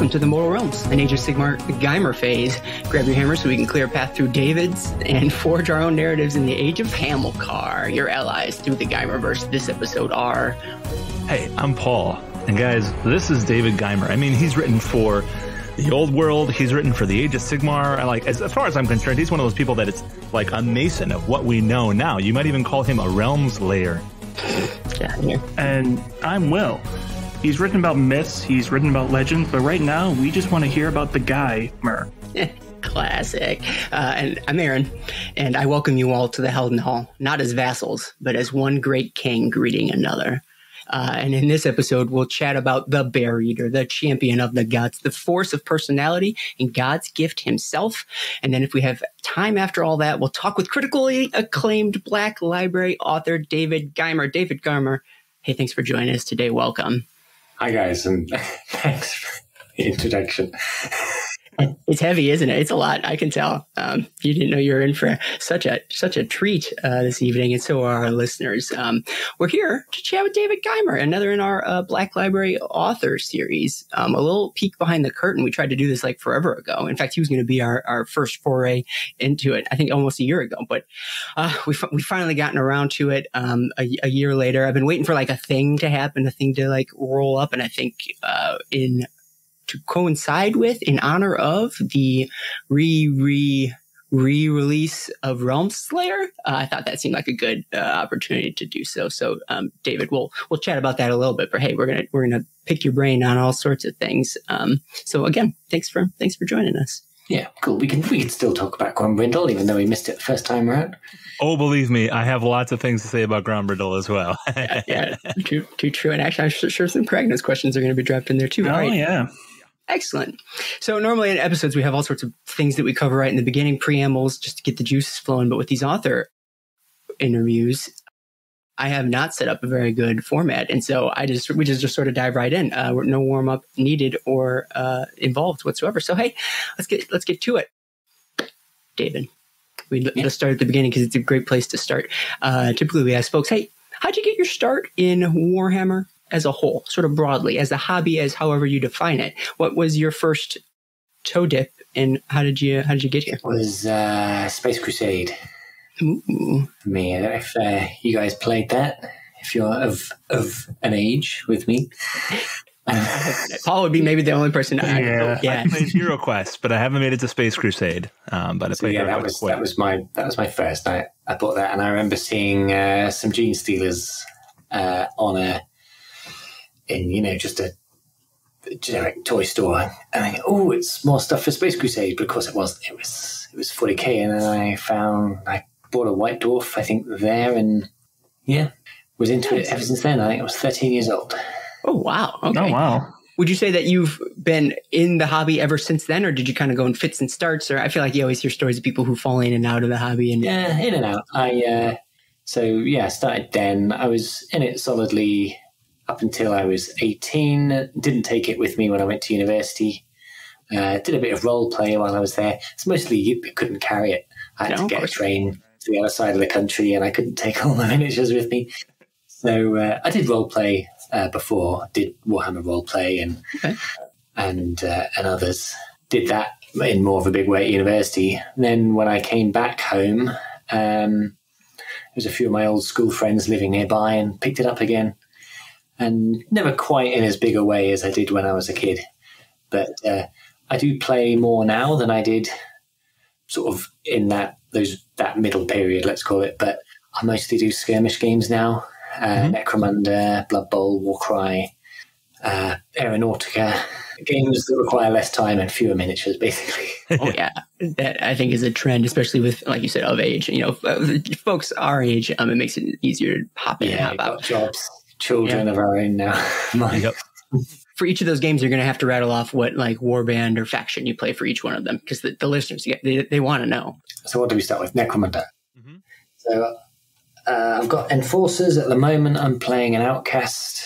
welcome to the Mortal Realms, an Age of Sigmar Guymer phase. Grab your hammer so we can clear a path through David's and forge our own narratives in the Age of Hamilcar. Your allies through the Guymerverse this episode are... Hey, I'm Paul. And guys, this is David Guymer. I mean, he's written for the Old World. He's written for the Age of Sigmar. As far as I'm concerned, he's one of those people that it's like a mason of what we know now. You might even call him a realms layer. Yeah. And I'm Will. He's written about myths, he's written about legends, but right now we just want to hear about the Guymer. Classic. And I'm Aaron, and I welcome you all to the Helden Hall, not as vassals, but as one great king greeting another. And in this episode, we'll chat about the Bear Eater, the champion of the gods, the force of personality, and God's gift himself. And then if we have time after all that, we'll talk with critically acclaimed Black Library author David Guymer. David Guymer, hey, thanks for joining us today. Welcome. Hi, guys, and thanks for the introduction. It's heavy, isn't it? It's a lot. I can tell. You didn't know you were in for such a treat this evening, and so are our listeners. We're here to chat with David Guymer, another in our Black Library author series. A little peek behind the curtain. We tried to do this like forever ago. In fact, he was going to be our first foray into it, I think almost a year ago. But we finally gotten around to it a year later. I've been waiting for like a thing to happen, a thing to like roll up, and I think to coincide with, in honor of the re-release of Realm Slayer, I thought that seemed like a good opportunity to do so. So, David, we'll chat about that a little bit. But hey, we're gonna pick your brain on all sorts of things. So again, thanks for joining us. Yeah, cool. We can still talk about Grombrindle, even though we missed it the first time around. Oh, believe me, I have lots of things to say about Grombrindle as well. yeah, too true. And actually, I'm sure some Pragnus questions are going to be dropped in there too. Oh, right? Yeah. Excellent. So normally in episodes, we have all sorts of things that we cover right in the beginning, preambles, just to get the juices flowing. But with these author interviews, I have not set up a very good format. And so we just sort of dive right in. No warm up needed or involved whatsoever. So, hey, let's get to it. David, let's start at the beginning because it's a great place to start. Typically we ask folks, hey, how'd you get your start in Warhammer as a whole, sort of broadly, as a hobby, as however you define it? What was your first toe dip, and how did you get here? It was Space Crusade. Ooh. For me, I don't know if you guys played that, if you're of an age with me. Paul would be maybe the only person. I played Hero Quest, but I haven't made it to Space Crusade. But I played that was my first. I bought that, and I remember seeing some Gene Stealers in just a generic toy store, and I go, it's more stuff for Space Crusade. But of course, it wasn't. It was 40k, and then I bought a White Dwarf, I think, there, and was into it ever since then. I think I was 13 years old. Oh wow! Okay. Oh wow! Would you say that you've been in the hobby ever since then, or did you kind of go in fits and starts? Or I feel like you always hear stories of people who fall in and out of the hobby. And yeah, in and out. I started then. I was in it solidly up until I was 18. Didn't take it with me when I went to university. Did a bit of role play while I was there. It's mostly you couldn't carry it. I had to get a train to the other side of the country, and I couldn't take all my miniatures with me. So I did role play before. Did Warhammer role play and others. Did that in more of a big way at university. And then when I came back home, there was a few of my old school friends living nearby, and picked it up again. And never quite in as big a way as I did when I was a kid. But I do play more now than I did sort of in that middle period, let's call it. But I mostly do skirmish games now. Necromunda, Blood Bowl, Warcry, Aeronautica. Games that require less time and fewer miniatures, basically. Oh, yeah. That, I think, is a trend, especially with, like you said, of age. Folks our age, it makes it easier to hop in and hop out. Jobs, children of our own now. Yep. For each of those games, you're going to have to rattle off what like warband or faction you play for each one of them, because the listeners, they want to know. So what do we start with? Necromunda. Mm-hmm. So I've got Enforcers at the moment. I'm playing an Outcast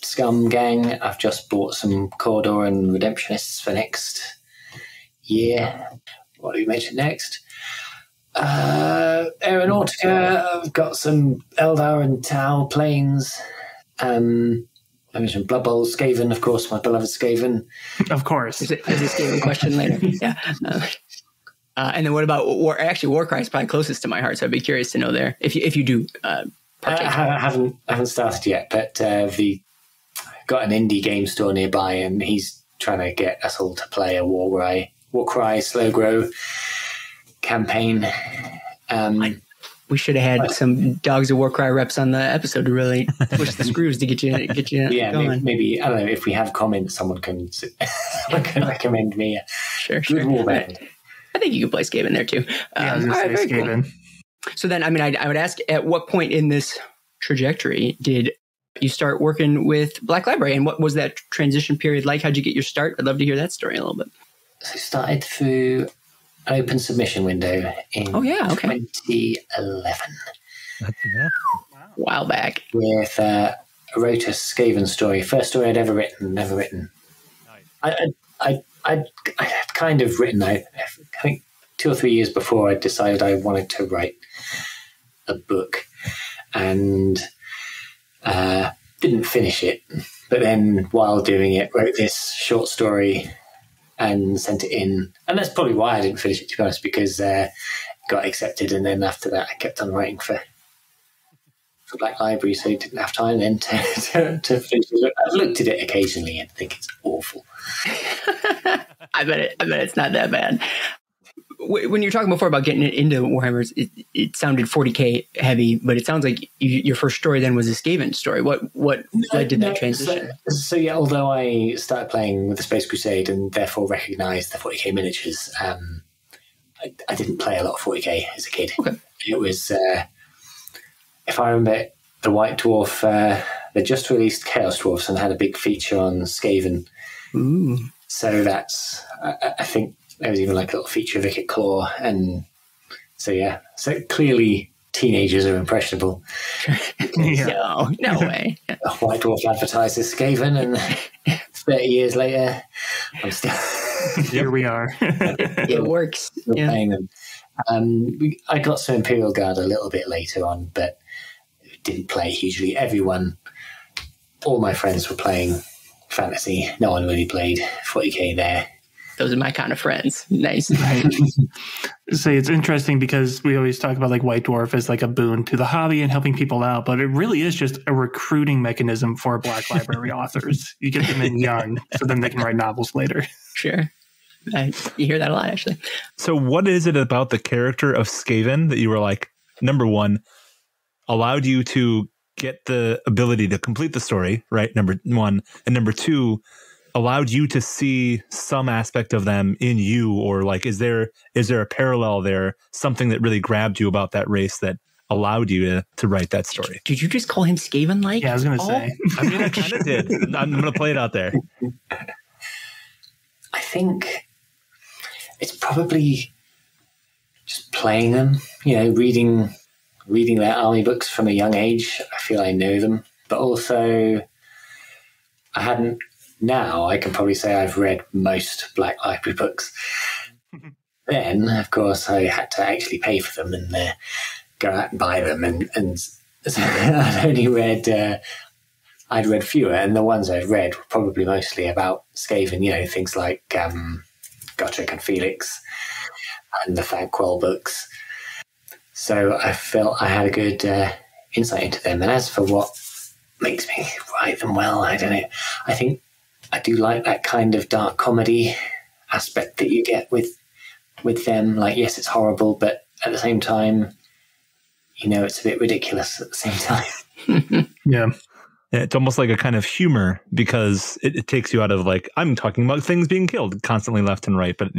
Scum gang. I've just bought some Cawdor and Redemptionists for next year. What do we mention next? Aeronautica. I've got some Eldar and Tau planes. I mentioned Blood Bowl, Skaven, of course, my beloved Skaven. Of course. Is a Skaven question later. Yeah. And then what about Warcry is probably closest to my heart, so I'd be curious to know there if you do partake. I haven't started yet, but got an indie game store nearby, and he's trying to get us all to play a Warcry slow grow campaign. We should have had some Dogs of Warcry reps on the episode to really push the screws to get you going. Maybe I don't know if we have comments, someone can recommend me a sure. good warband. I think you can play Skaven there too. I was going to say Skaven. Cool. So then, I mean, I would ask, at what point in this trajectory did you start working with Black Library, and what was that transition period like? How'd you get your start? I'd love to hear that story a little bit. So I started through an open submission window in 2011. A while back. With I wrote a Skaven story, first story I'd ever written, never written. I had kind of written, I think 2 or 3 years before I decided I wanted to write a book, and didn't finish it. But then while doing it, wrote this short story and sent it in. And that's probably why I didn't finish it, to be honest, because it got accepted. And then after that, I kept on writing for Black Library, so I didn't have time then to finish it. I've looked at it occasionally and think it's awful. I bet it's not that bad. When you were talking before about getting into Warhammers, it sounded 40K heavy, but it sounds like your first story then was a Skaven story. What led to that transition? So yeah, although I started playing with the Space Crusade and therefore recognised the 40K miniatures, I didn't play a lot of 40K as a kid. Okay. It was, if I remember, the White Dwarf, they just released Chaos Dwarfs and had a big feature on Skaven. Ooh. So that's, I think, there was even like a little feature of Vicket Claw, and so yeah. So clearly, teenagers are impressionable. No way. White Dwarf advertises Skaven, and 30 years later, I'm still here. We are. It works. Still playing them. I got some Imperial Guard a little bit later on, but didn't play hugely. All my friends were playing fantasy. No one really played 40K there. Those are my kind of friends. Nice. Right. So it's interesting because we always talk about like White Dwarf as like a boon to the hobby and helping people out, but it really is just a recruiting mechanism for Black Library authors. You get them in young, so then they can write novels later. Sure. You hear that a lot, actually. So what is it about the character of Skaven that you were like, number one, allowed you to get the ability to complete the story, right? Number one. And number two, allowed you to see some aspect of them in you, or like, is there a parallel there, something that really grabbed you about that race that allowed you to write that story? Did you just call him Skaven-like? Yeah, I was going to say. I mean, I kind of did. I'm going to play it out there. I think it's probably just playing them, reading their army books from a young age. I feel I know them, but also now I can probably say I've read most Black Library books. Then, of course, I had to actually pay for them and go out and buy them. And so I'd read fewer, and the ones I've read were probably mostly about Skaven, things like Gotrek and Felix and the Thanquol books. So I felt I had a good insight into them. And as for what makes me write them well, I don't know. I think I do like that kind of dark comedy aspect that you get with them. Like, yes, it's horrible, but at the same time, it's a bit ridiculous at the same time. Yeah. It's almost like a kind of humor because it takes you out of like, I'm talking about things being killed constantly left and right, but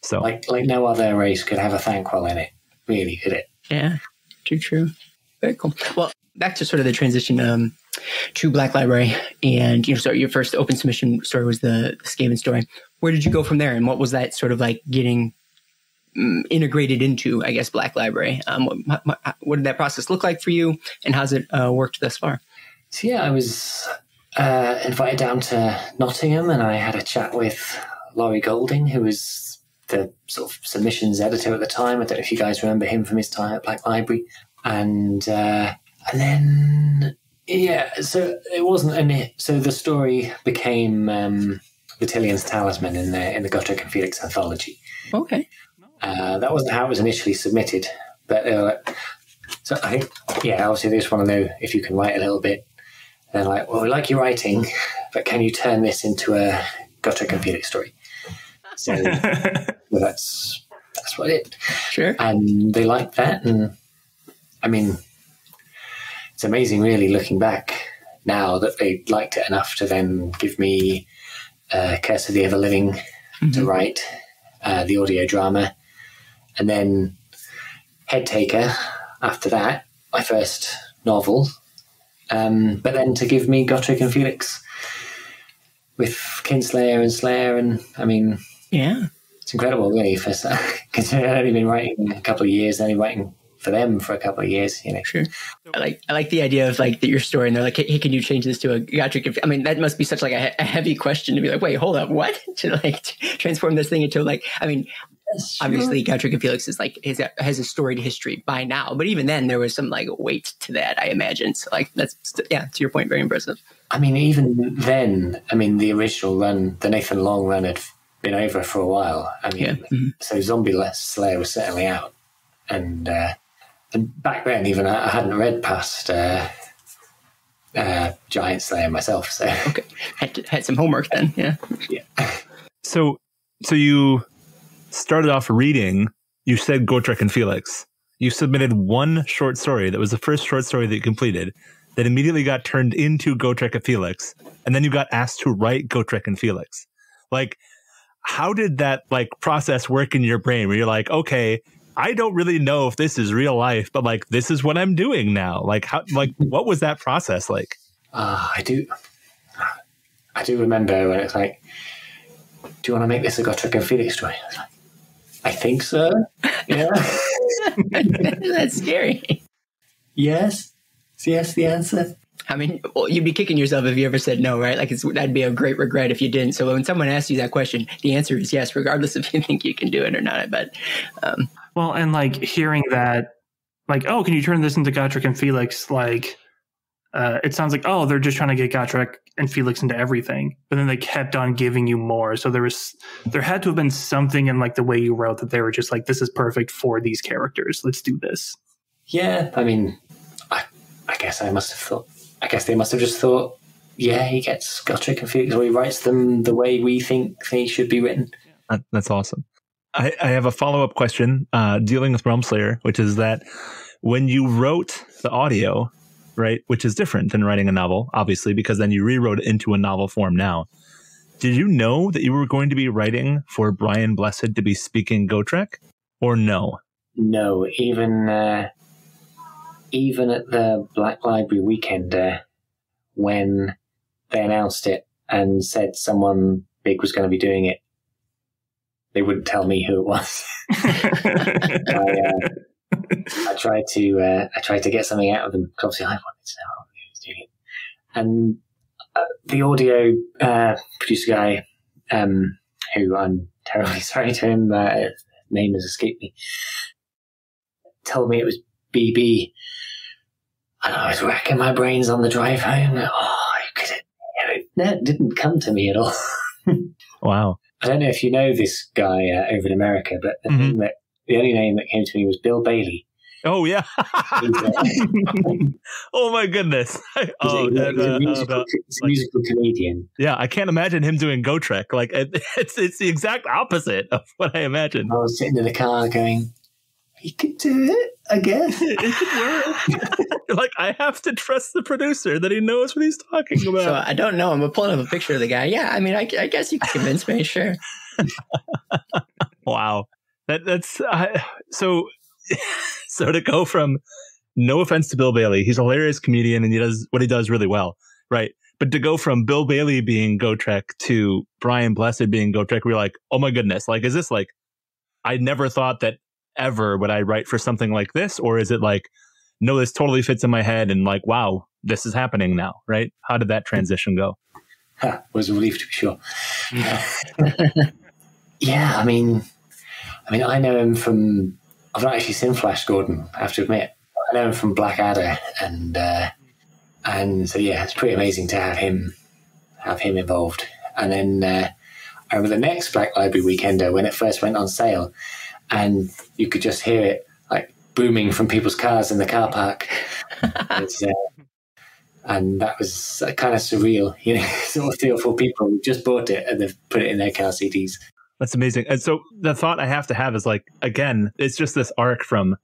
so like no other race could have a Thanquol in it, really, could it? Yeah, true. Very cool. Well, back to sort of the transition to Black Library, and so your first open submission story was the Skaven story. Where did you go from there, and what was that sort of like getting integrated into, I guess, Black Library? What did that process look like for you, and how's it worked thus far? So yeah, I was invited down to Nottingham, and I had a chat with Laurie Golding, who was the sort of submissions editor at the time. I don't know if you guys remember him from his time at Black Library. And then, Yeah, so it wasn't so the story became the Tillion's Talisman in the Godric and Felix anthology. Okay. That wasn't how it was initially submitted, but so I think, obviously they just want to know if you can write a little bit. They're like, well, we like your writing, but can you turn this into a Godric and Felix story? So well, that's what I did. Sure. And they liked that, and I mean, it's amazing, really, looking back now that they liked it enough to then give me Curse of the Ever Living to write, the audio drama, and then Head Taker after that, my first novel, but then to give me Godric and Felix with Kinslayer and Slayer, and I mean, yeah, it's incredible, really, for considering I'd only been writing a couple of years, only writing for them for a couple of years, you know. Sure. I like the idea of like your story, and they're like, hey, can you change this to a Godric? I mean, that must be such like a heavy question to be like, wait, hold up, what? To like transform this thing into like, I mean, obviously Godric and Felix is like has a storied history by now, but even then there was some like weight to that, I imagine. So like that's to your point, very impressive. I mean, even then, I mean, the original run, the Nathan Long run, had been over for a while. I mean, so Zombie Slayer was certainly out, and back then, even I hadn't read past Giant Slayer myself. So okay, had some homework then. Yeah. So you started off reading. You said Godric and Felix. You submitted one short story that was the first short story that you completed. That immediately got turned into Godric and Felix, and then you got asked to write Godric and Felix. Like, how did that like process work in your brain? Where you're like, okay, I don't really know if this is real life, but like this is what I'm doing now. Like, how? Like, what was that process like? I do remember when it's like, do you want to make this a Godric and Felix story? I was like, I think so. Yeah, that's scary. Yes, the answer. I mean, well, you'd be kicking yourself if you ever said no, right? Like that'd be a great regret if you didn't. So when someone asks you that question, the answer is yes, regardless if you think you can do it or not. I bet. Well, and like hearing that, like, oh, can you turn this into Godric and Felix? Like, it sounds like, oh, they're just trying to get Godric and Felix into everything. But then they kept on giving you more. So there had to have been something in like the way you wrote that they were just like, this is perfect for these characters. Let's do this. Yeah, I mean, I guess they must have just thought, yeah, he gets Godric and Felix, or he writes them the way we think they should be written. That's awesome. I have a follow-up question dealing with Realm Slayer, which is that when you wrote the audio, right, which is different than writing a novel, obviously, because then you rewrote it into a novel form now. Did you know that you were going to be writing for Brian Blessed to be speaking Godric, or no? No, even at the Black Library weekend, when they announced it and said someone big was going to be doing it, they wouldn't tell me who it was. I tried to get something out of them because obviously I wanted to know who was doing it. And the audio producer guy, who I'm terribly sorry to him, his name has escaped me, told me it was BB. And I was racking my brains on the drive home. That didn't come to me at all. Wow. I don't know if you know this guy over in America, but the only name that came to me was Bill Bailey. Oh, yeah. Oh, my goodness. He's a musical comedian. Yeah, I can't imagine him doing Godric. Like, it's the exact opposite of what I imagined. I was sitting in the car going, he could do it, I guess. It could work. Like, I have to trust the producer that he knows what he's talking about. So I don't know. I'm pulling up a picture of the guy. Yeah, I mean, I guess you can convince me, sure. Wow. That's so to go from, no offense to Bill Bailey, he's a hilarious comedian and he does what he does really well, right? But to go from Bill Bailey being Godric to Brian Blessed being Godric, we're like, oh my goodness, like, is this like, I never thought that ever would I write for something like this? Or is it like, no, this totally fits in my head and like, wow, this is happening now, right? How did that transition go? Was a relief to be sure. Yeah, I mean, I know him from, I've not actually seen Flash Gordon, I have to admit. I know him from Blackadder and And so, yeah, it's pretty amazing to have him involved. And then over the next Black Library Weekender, when it first went on sale, and you could just hear it like booming from people's cars in the car park. And that was kind of surreal, you know, sort of 3 or 4 people who just bought it and they've put it in their car CDs. That's amazing. And so the thought I have to have is like, again, it's just this arc from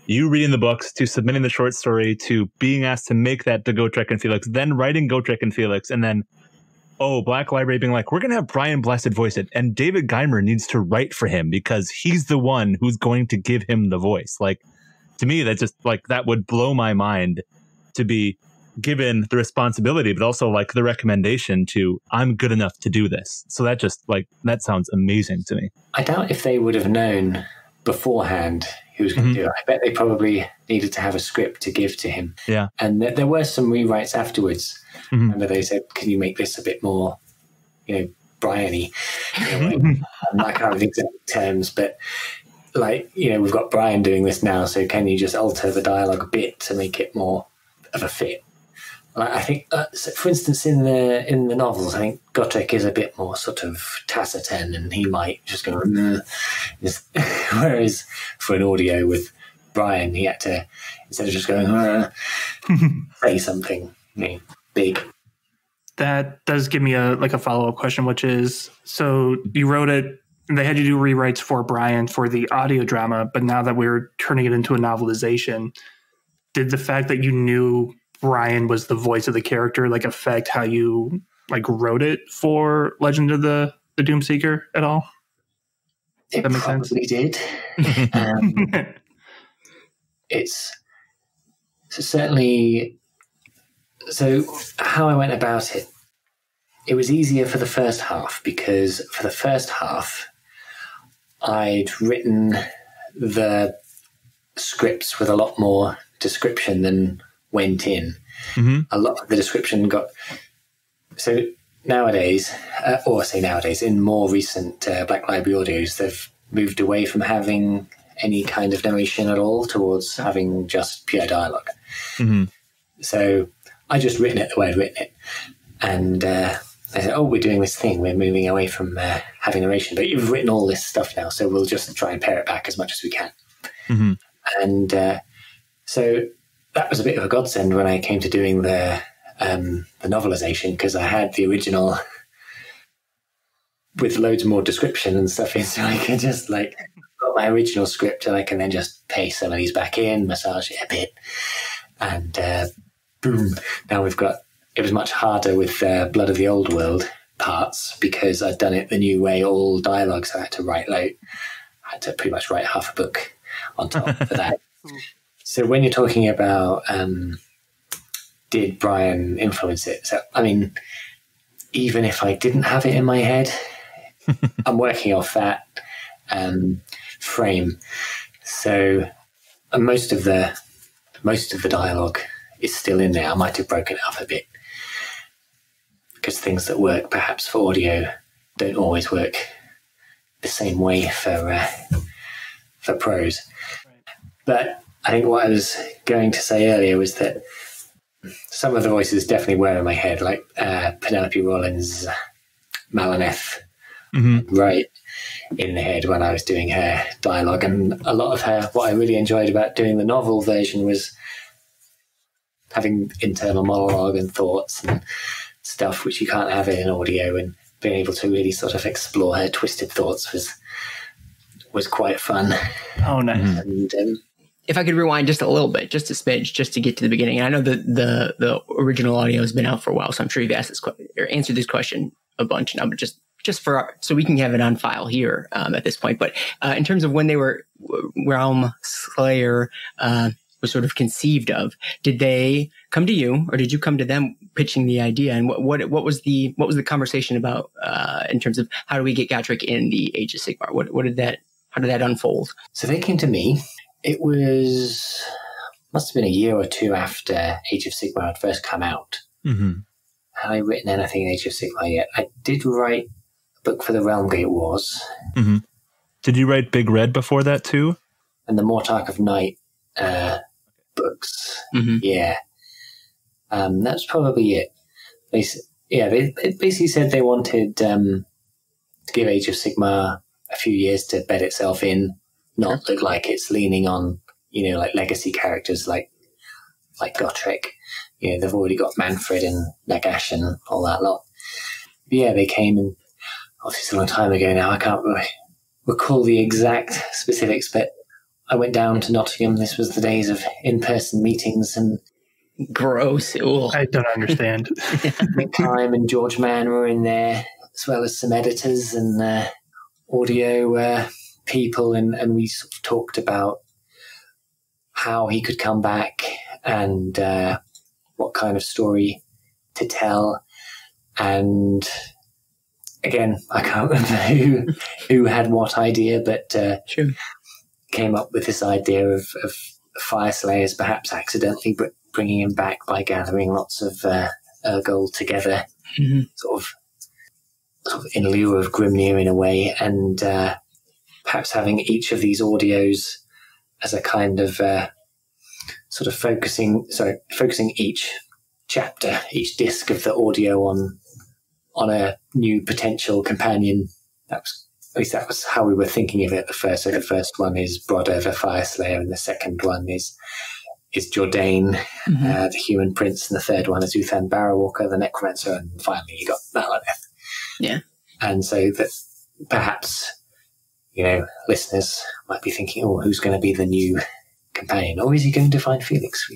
you reading the books to submitting the short story to being asked to make that to Gotrek and Felix, then writing Gotrek and Felix, and then, Black Library being like, we're going to have Brian Blessed voice it. And David Guymer needs to write for him because he's the one who's going to give him the voice. Like, to me, that just like, that would blow my mind to be given the responsibility, but also like the recommendation to, I'm good enough to do this. So that just like, that sounds amazing to me. I doubt if they would have known beforehand who was going to do it. I bet they probably needed to have a script to give to him. Yeah. And there were some rewrites afterwards. Remember they said, can you make this a bit more, you know, Brian-y? You know, I can't remember the exact terms, but like, you know, we've got Brian doing this now, so can you just alter the dialogue a bit to make it more of a fit? Like, I think, so for instance, in the novels, I think Gotrek is a bit more sort of taciturn, and he might just go, whereas for an audio with Brian, he had to, instead of just going, say something, you know, big. That does give me a follow-up question, which is, so you wrote it, and they had you do rewrites for Brian for the audio drama, but now that we're turning it into a novelization, did the fact that you knew Brian was the voice of the character like affect how you like wrote it for Legend of the Doomseeker at all? It that makes probably sense? did. It's certainly, so how I went about it, it was easier for the first half because for the first half I'd written the scripts with a lot more description than went in. A lot of the description got, so nowadays, or I say nowadays, in more recent Black Library audios, they've moved away from having any kind of narration at all towards having just pure dialogue. So I just written it the way I'd written it, and I said, we're doing this thing, we're moving away from having narration, but you've written all this stuff now, so we'll just try and pare it back as much as we can. And so that was a bit of a godsend when I came to doing the novelization, because I had the original with loads more description and stuff in, so I can just like got my original script and I can then just paste some of these back in, massage it a bit, and boom, now we've got, it was much harder with Blood of the Old World parts because I'd done it the new way, all dialogue, so I had to I had to pretty much write half a book on top for that. So when you're talking about did Brian influence it? So, I mean, even if I didn't have it in my head, I'm working off that frame. So most of the dialogue is still in there. I might have broken it up a bit because things that work perhaps for audio don't always work the same way for prose. But I think what I was going to say earlier was that some of the voices definitely were in my head, like Penelope Rollins, Malaneth, right in the head when I was doing her dialogue. And a lot of her, what I really enjoyed about doing the novel version was having internal monologue and thoughts and stuff which you can't have in audio, and being able to really sort of explore her twisted thoughts was quite fun. Oh, nice. And, if I could rewind just a little bit, just a smidge, just to get to the beginning. And I know that the original audio has been out for a while, so I'm sure you've asked this or answered this question a bunch now, but just so we can have it on file here at this point. But in terms of when they were Realm Slayer was sort of conceived of, did they come to you or did you come to them pitching the idea? And what was the conversation about in terms of how do we get Gotrek in the Age of Sigmar? How did that unfold? So they came to me. It must have been a year or two after Age of Sigmar had first come out. Had I written anything in Age of Sigmar yet? I did write a book for the Realmgate Wars. Did you write Big Red before that too? And the Mortarch of Night books. Yeah. That's probably it. They basically said they wanted to give Age of Sigmar a few years to bed itself in, not look like it's leaning on, like legacy characters like Gotrek. They've already got Manfred and Nagash and all that lot. But yeah, they came, and obviously it's a long time ago now. I can't really recall the exact specifics, but I went down to Nottingham. This was the days of in-person meetings, and gross. Ooh. I don't understand. Nick Kime and George Mann were in there, as well as some editors and audio people, and we sort of talked about how he could come back and what kind of story to tell. And again, I can't remember who had what idea, but sure. Came up with this idea of Fire Slayers perhaps accidentally bringing him back by gathering lots of Urgold together, sort of in lieu of Grimnir in a way, and perhaps having each of these audios as a kind of sort of focusing each chapter, each disc of the audio on a new potential companion. At least that was how we were thinking of it at first. So the first one is Brodder, the Fire Slayer, and the second one is Jourdain, the Human Prince, and the third one is Uthan Barrowwalker, the Necromancer, and finally you got Maladeth. Yeah. And so that perhaps, listeners might be thinking, oh, who's going to be the new companion? Or is he going to find Felix?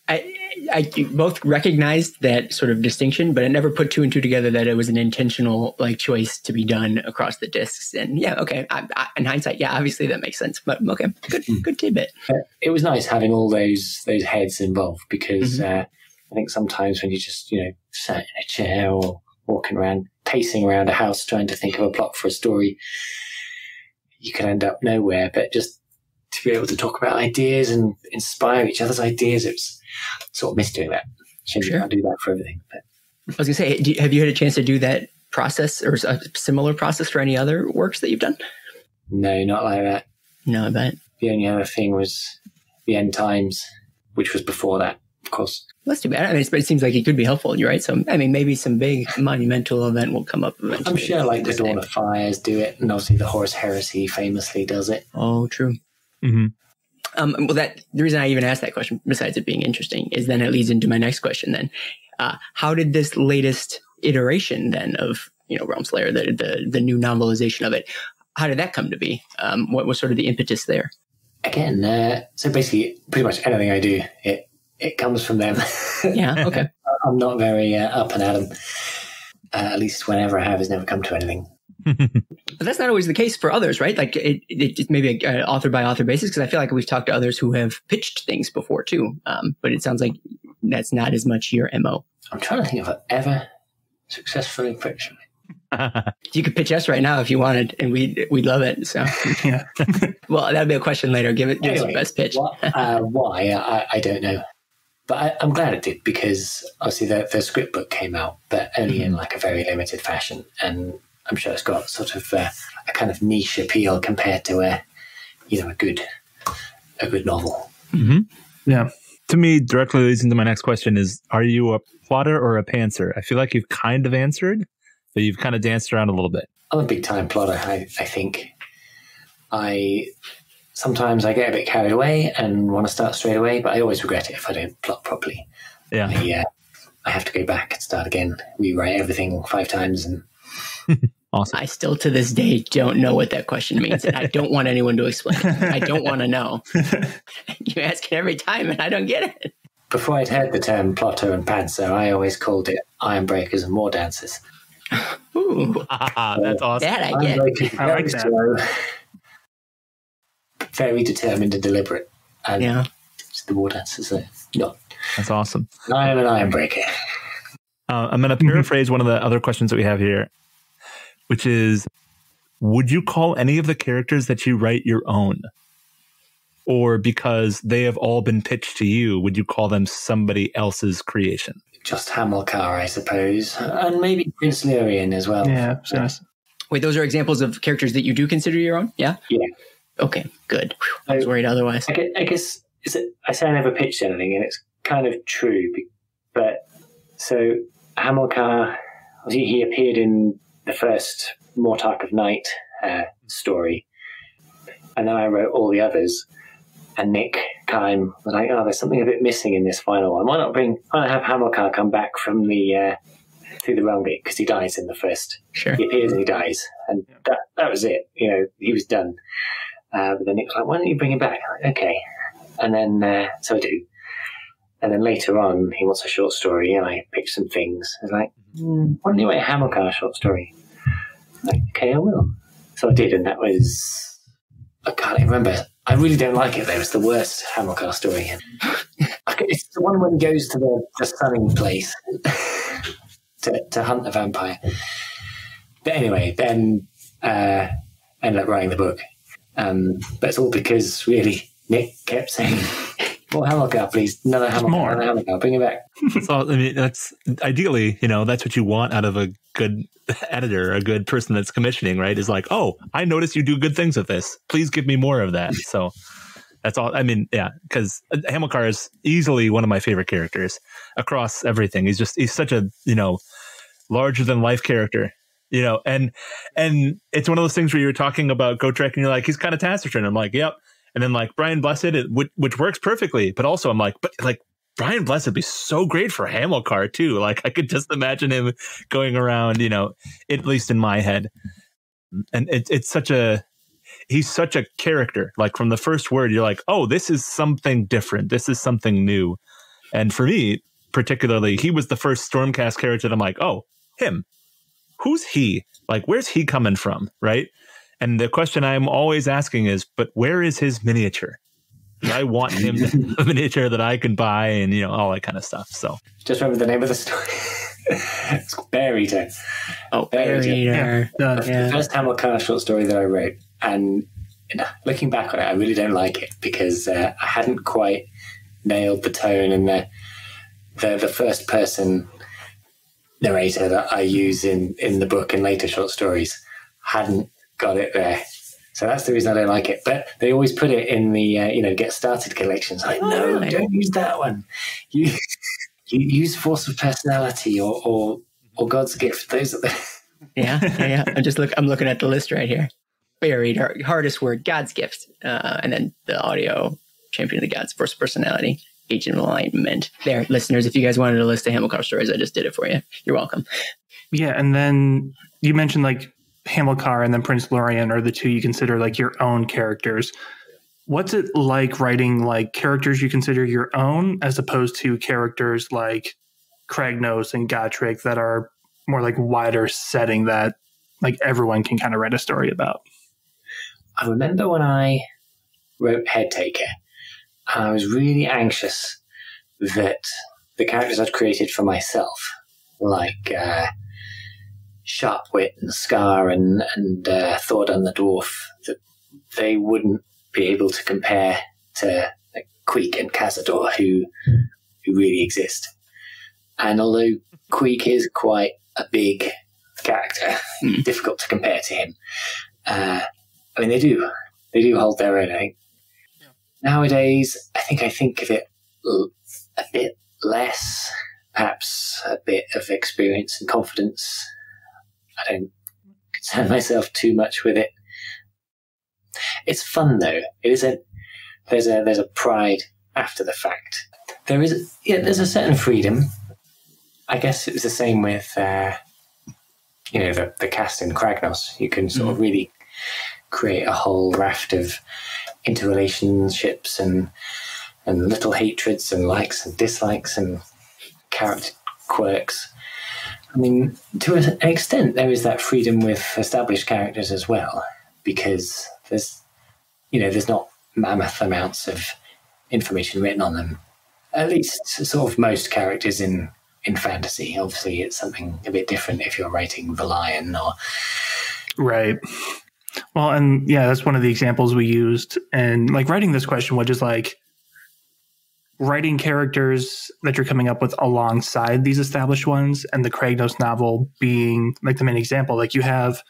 I both recognized that sort of distinction, but I never put two and two together that it was an intentional choice to be done across the discs. And yeah, okay. In hindsight, yeah, obviously that makes sense. But okay, good tidbit. It was nice having all those heads involved, because I think sometimes when you just sat in a chair or walking around, pacing around a house trying to think of a plot for a story, you can end up nowhere. But just to be able to talk about ideas and inspire each other's ideas, it's sort of miss doing that. Sure. You can't do that for everything. But I was going to say, have you had a chance to do that process or a similar process for any other works that you've done? No, not like that. No, I bet. The only other thing was the End Times, which was before that, of course. Well, that's too bad. I mean, it seems like it could be helpful. You're right. So, I mean, maybe some big monumental event will come up eventually. I'm sure the Dawn of Fires do it, and obviously the Horus Heresy famously does it. Oh, true. Mm-hmm. Well, the reason I even asked that question, besides it being interesting, is then it leads into my next question. Then, how did this latest iteration then of Realm Slayer, the new novelization of it, how did that come to be? What was sort of the impetus there? Again, so basically, pretty much anything I do, it comes from them. Yeah. Okay. I'm not very up and at them. At least whenever I have, has never come to anything. But that's not always the case for others, right? Like it may be an author by author basis, because I feel like we've talked to others who have pitched things before too. But it sounds like that's not as much your MO. I'm trying to think if I've ever successfully pitched. You could pitch us right now if you wanted, and we'd love it. So yeah. Well, that'll be a question later. Give us your best pitch. Why? I don't know. But I'm glad it did, because obviously the script book came out, but only in a very limited fashion, and I'm sure it's got sort of a kind of niche appeal compared to a good novel. Mm-hmm. Yeah. To me, directly leads into my next question is, are you a plotter or a pantser? I feel like you've kind of answered, but you've kind of danced around a little bit. I'm a big time plotter, I think. Sometimes I get a bit carried away and want to start straight away, but I always regret it if I don't plot properly. Yeah. I have to go back and start again, rewrite everything 5 times. And awesome. I still to this day don't know what that question means, and I don't want anyone to explain it. I don't want to know. You ask it every time, and I don't get it. Before I'd heard the term plotter and pantser, I always called it iron breakers and war dancers. Ooh, that's awesome. that I get. I like that. Slow, very determined and deliberate. And the war dancers are not. That's awesome. I am an iron breaker. I'm going to paraphrase one of the other questions that we have here, which is, would you call any of the characters that you write your own? Or because they have all been pitched to you, would you call them somebody else's creation? Just Hamilcar, I suppose. And maybe Prince Lurian as well. Yeah. Wait, those are examples of characters that you do consider your own? Yeah? Yeah. Okay, good. Whew, I was worried otherwise. I guess I say I never pitched anything, and it's kind of true But so Hamilcar, he appeared in the first Mortarch of Night story, and then I wrote all the others. And Nick Kime was like, "Oh, there's something a bit missing in this final one. Why not have Hamilcar come back from the through the realm gate, because he dies in the first. Sure. He appears and he dies, and that was it. He was done. But then Nick's like, "Why don't you bring him back?" I'm like, okay, and then so I do. And then later on, he wants a short story, and I picked some things. I was like, "Why don't you write a Hamilcar short story?" I'm like, okay, I will. So I did, and that was, I can't even remember. I really don't like it, though. It's the worst Hamilcar story. It's the one when he goes to the sunning place to hunt the vampire. But anyway, then ended up writing the book. But it's all because, really, Nick kept saying, "More Hamilcar, please. Another Hamilcar. Bring it back." So, I mean, that's ideally, that's what you want out of a good editor, a good person that's commissioning, right? Is like, "Oh, I noticed you do good things with this. Please give me more of that." So that's all. I mean, yeah, because Hamilcar is easily one of my favorite characters across everything. He's such a, larger than life character, and it's one of those things where you're talking about Gotrek and you're like, he's kind of taciturn. I'm like, yep. And then like Brian Blessed, which works perfectly, but also I'm like, but like Brian Blessed would be so great for Hamilcar too. Like I could just imagine him going around, at least in my head. And he's such a character. Like from the first word, you're like, oh, this is something different. This is something new. And for me, particularly, he was the first Stormcast character that I'm like, oh, him. Who's he? Like, where's he coming from? Right. And the question I'm always asking is, but where is his miniature? I want him to have a miniature that I can buy and, all that kind of stuff. So just remember the name of the story. It's Bear Eater. Oh, Bear Eater. Yeah. The first Hamilcar short story that I wrote. And looking back on it, I really don't like it because I hadn't quite nailed the tone and the first person narrator that I use in the book and later short stories hadn't got it there. So that's the reason I don't like it. But they always put it in the Get Started collections. Like, no, don't use that one. You use Force of Personality or God's Gift. Those are the yeah. I'm looking at the list right here. Buried, hardest word, God's Gift, and then the audio Champion of the Gods, Force of Personality, Agent of Enlightenment. There, listeners, if you guys wanted a list of Hamilcar stories, I just did it for you. You're welcome. Yeah, and then you mentioned like Hamilcar and then Prince Lorien are the two you consider like your own characters. What's it like writing like characters you consider your own as opposed to characters like Kragnos and Gotrek that are more like wider setting that like everyone can kind of write a story about? I remember when I wrote Headtaker, I was really anxious that the characters I'd created for myself, like Sharpwit and Scar and Thordan the Dwarf, that they wouldn't be able to compare to like Queek and Cazador, who really exist. And although Queek is quite a big character, difficult to compare to him, I mean, they do hold their own, I think. Yeah. Nowadays, I think of it a bit less, perhaps a bit of experience and confidence. I don't concern myself too much with it. It's fun, though. There's a pride after the fact. There's a certain freedom. I guess it was the same with, the cast in Kragnos. You can sort of really create a whole raft of interrelationships and little hatreds and likes and dislikes and character quirks. I mean, to an extent, there is that freedom with established characters as well, because there's not mammoth amounts of information written on them. At least sort of most characters in fantasy. Obviously, it's something a bit different if you're writing The Lion or... Right. Well, and yeah, that's one of the examples we used. And like writing this question, which is like writing characters that you're coming up with alongside these established ones, and the Kragnos novel being like the main example. Like you have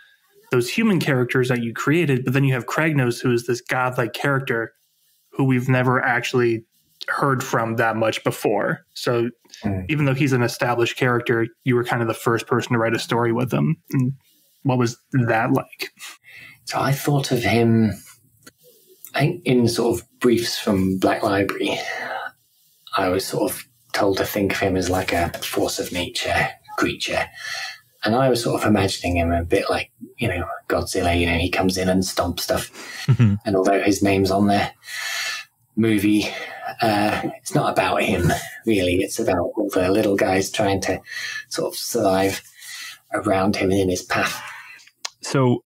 those human characters that you created, but then you have Kragnos, who is this godlike character who we've never actually heard from that much before. So even though he's an established character, you were kind of the first person to write a story with him. And what was that like? So I thought of him, I think in sort of briefs from Black Library, I was sort of told to think of him as like a force of nature creature. And I was sort of imagining him a bit like, Godzilla, he comes in and stomps stuff. Mm-hmm. And although his name's on the movie, it's not about him, really. It's about all the little guys trying to sort of survive around him and in his path. So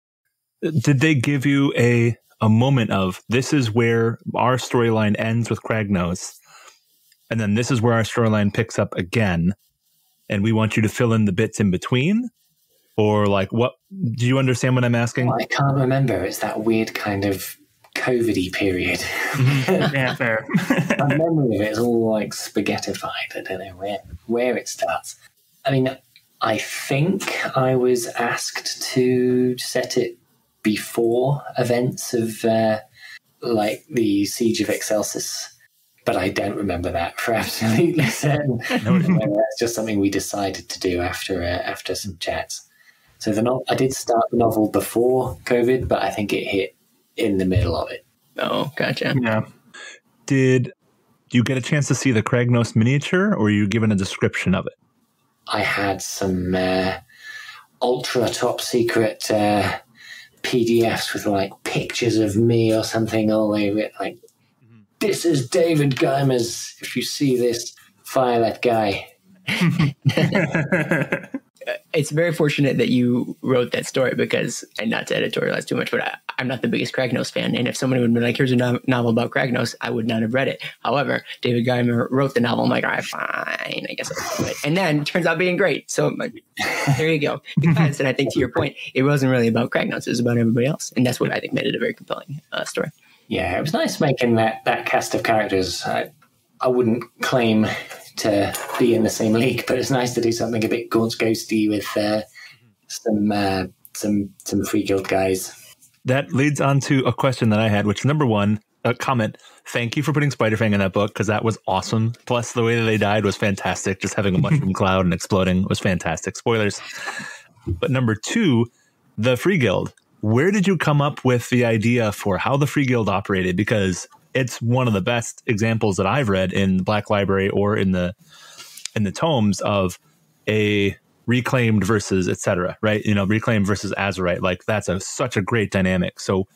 did they give you a moment of, this is where our storyline ends with Kragnos, and then this is where our storyline picks up again, and we want you to fill in the bits in between? Or like, what, do you understand what I'm asking? Well, I can't remember. It's that weird kind of COVID-y period. Yeah, fair. My memory of it is all like spaghettified. I don't know where it starts. I mean, I think I was asked to set it before events of like the Siege of Excelsis, but I don't remember that for absolutely certain. That's just something we decided to do after some chats. So I did start the novel before COVID, but I think it hit in the middle of it. Oh, gotcha. Yeah. Did you get a chance to see the Kragnos miniature, or were you given a description of it? I had some ultra top secret PDFs with like pictures of me or something all over it. Like, this is David Guymer's. If you see this, fire that guy. It's very fortunate that you wrote that story because, and not to editorialize too much, but I'm not the biggest Kragnos fan. And if someone would have been like, here's a novel about Kragnos, I would not have read it. However, David Guymer wrote the novel. I'm like, all right, fine, I guess I'll do it. And then it turns out being great. So I'm like, there you go. Because, and I think to your point, it wasn't really about Kragnos. It was about everybody else. And that's what I think made it a very compelling story. Yeah, it was nice making that cast of characters. I wouldn't claim to be in the same league, but it's nice to do something a bit ghosty with some Free Guild guys. That leads on to a question that I had, which number one, a comment. Thank you for putting Spider-Fang in that book, because that was awesome. Plus, the way that they died was fantastic. Just having a mushroom cloud and exploding was fantastic. Spoilers. But number two, the Free Guild. Where did you come up with the idea for how the Free Guild operated? Because it's one of the best examples that I've read in the Black Library or in the tomes of a reclaimed versus etc. Right? Reclaimed versus Azurite. Like, that's such a great dynamic. So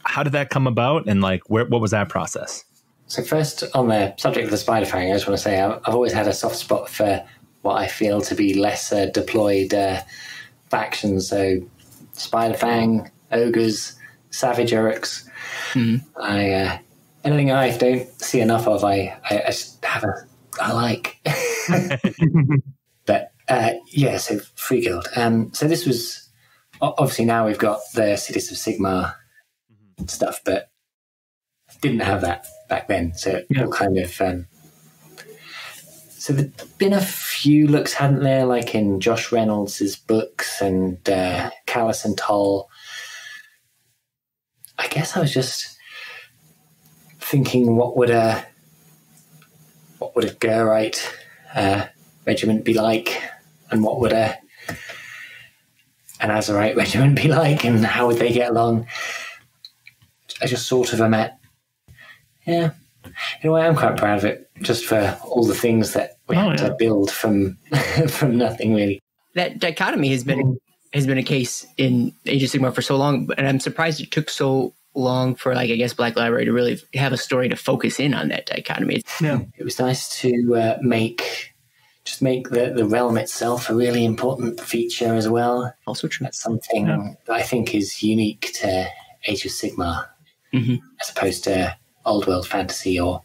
how did that come about, and like what was that process? So first, on the subject of the Spider-Fang, I just want to say I've always had a soft spot for what I feel to be less deployed factions. So Spider-Fang, ogres, savage Uruks. Mm-hmm. Anything I don't see enough of, I just I like. But yeah, so Free Guild. So this was obviously, now we've got the Cities of Sigmar stuff, but didn't have that back then. So it all kind of. So there'd been a few looks, hadn't there, like in Josh Reynolds' books and Callis and Toll. I guess I was just thinking, what would a Gurite regiment be like, and what would an Azurite regiment be like, and how would they get along? I just sort of met. Yeah, in a way, I'm quite proud of it, just for all the things that we had to build from nothing, really. That dichotomy has been a case in Age of Sigmar for so long, and I'm surprised it took so long for, like, I guess, Black Library to really have a story to focus in on that dichotomy. Yeah, it was nice to make the realm itself a really important feature as well. Also true. That's something that I think is unique to Age of Sigmar, as opposed to old world fantasy, or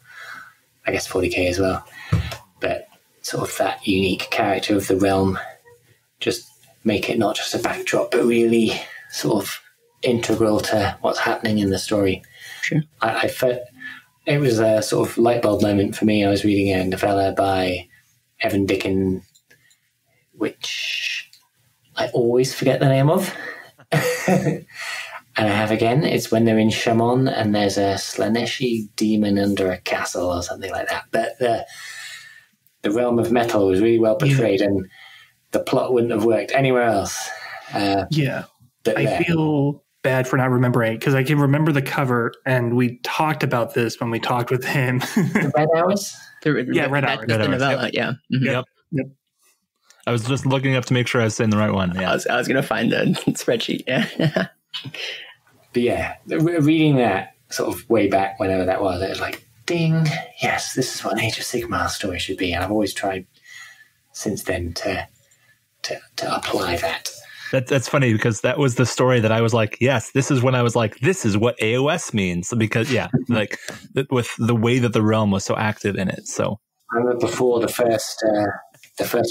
I guess 40k as well. But sort of that unique character of the realm, just make it not just a backdrop, but really sort of integral to what's happening in the story. Sure. I felt it was a sort of light bulb moment for me. I was reading a novella by Evan Dickin, which I always forget the name of. And I have again, it's when they're in Shamon and there's a Slaneshi demon under a castle or something like that. But the realm of metal was really well portrayed, and the plot wouldn't have worked anywhere else. I feel bad for not remembering because I can remember the cover, and we talked about this when we talked with him. The Red Hours? Red Hours. The novella, yeah. Mm-hmm. Yep. I was just looking up to make sure I was saying the right one. Yeah. I was going to find the spreadsheet. Yeah. But yeah, reading that sort of way back, whenever that was, it was like, ding, yes, this is what an Age of Sigmar story should be. And I've always tried since then to apply that. That's funny because that was the story that I was like, yes, this is when I was like, this is what AOS means. Because, like with the way that the realm was so active in it. So I remember before the first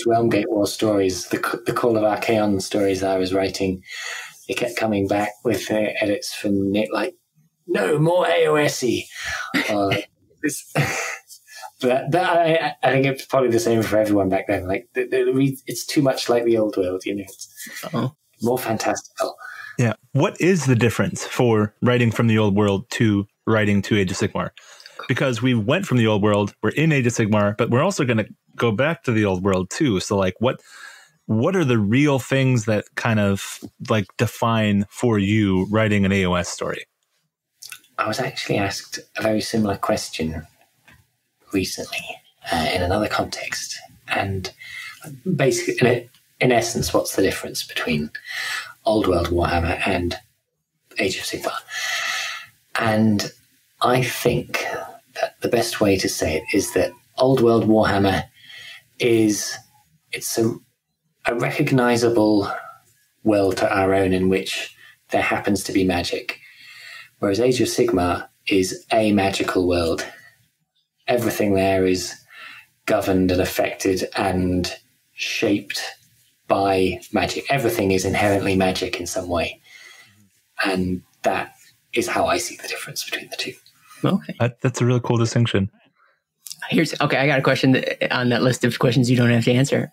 Realm Gate War stories, the Call of Archaon stories I was writing, it kept coming back with edits from Nick like, no, more AOS-y. But I think it's probably the same for everyone back then. Like, it's too much like the old world, It's more fantastical. Yeah. What is the difference for writing from the old world to writing to Age of Sigmar? Because we went from the old world, we're in Age of Sigmar, but we're also going to go back to the old world too. So, like, what are the real things that kind of like define for you writing an AOS story? I was actually asked a very similar question recently in another context, and basically, in essence, what's the difference between Old World Warhammer and Age of Sigmar? And I think that the best way to say it is that Old World Warhammer it's a recognizable world to our own in which there happens to be magic, whereas Age of Sigmar is a magical world. Everything there is governed and affected and shaped by magic. Everything is inherently magic in some way. And that is how I see the difference between the two. Okay. That's a really cool distinction. I got a question on that list of questions you don't have to answer.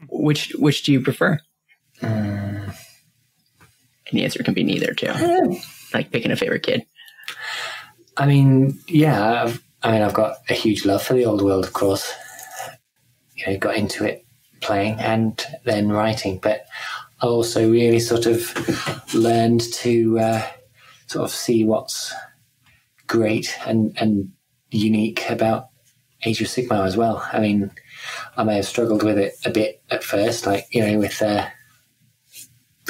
Which do you prefer? And the answer can be neither, too. Like picking a favorite kid. I mean, yeah, I've got a huge love for the old world, of course. Got into it playing and then writing, but I also really sort of learned to sort of see what's great and unique about Age of Sigmar as well. I mean, I may have struggled with it a bit at first, like, with the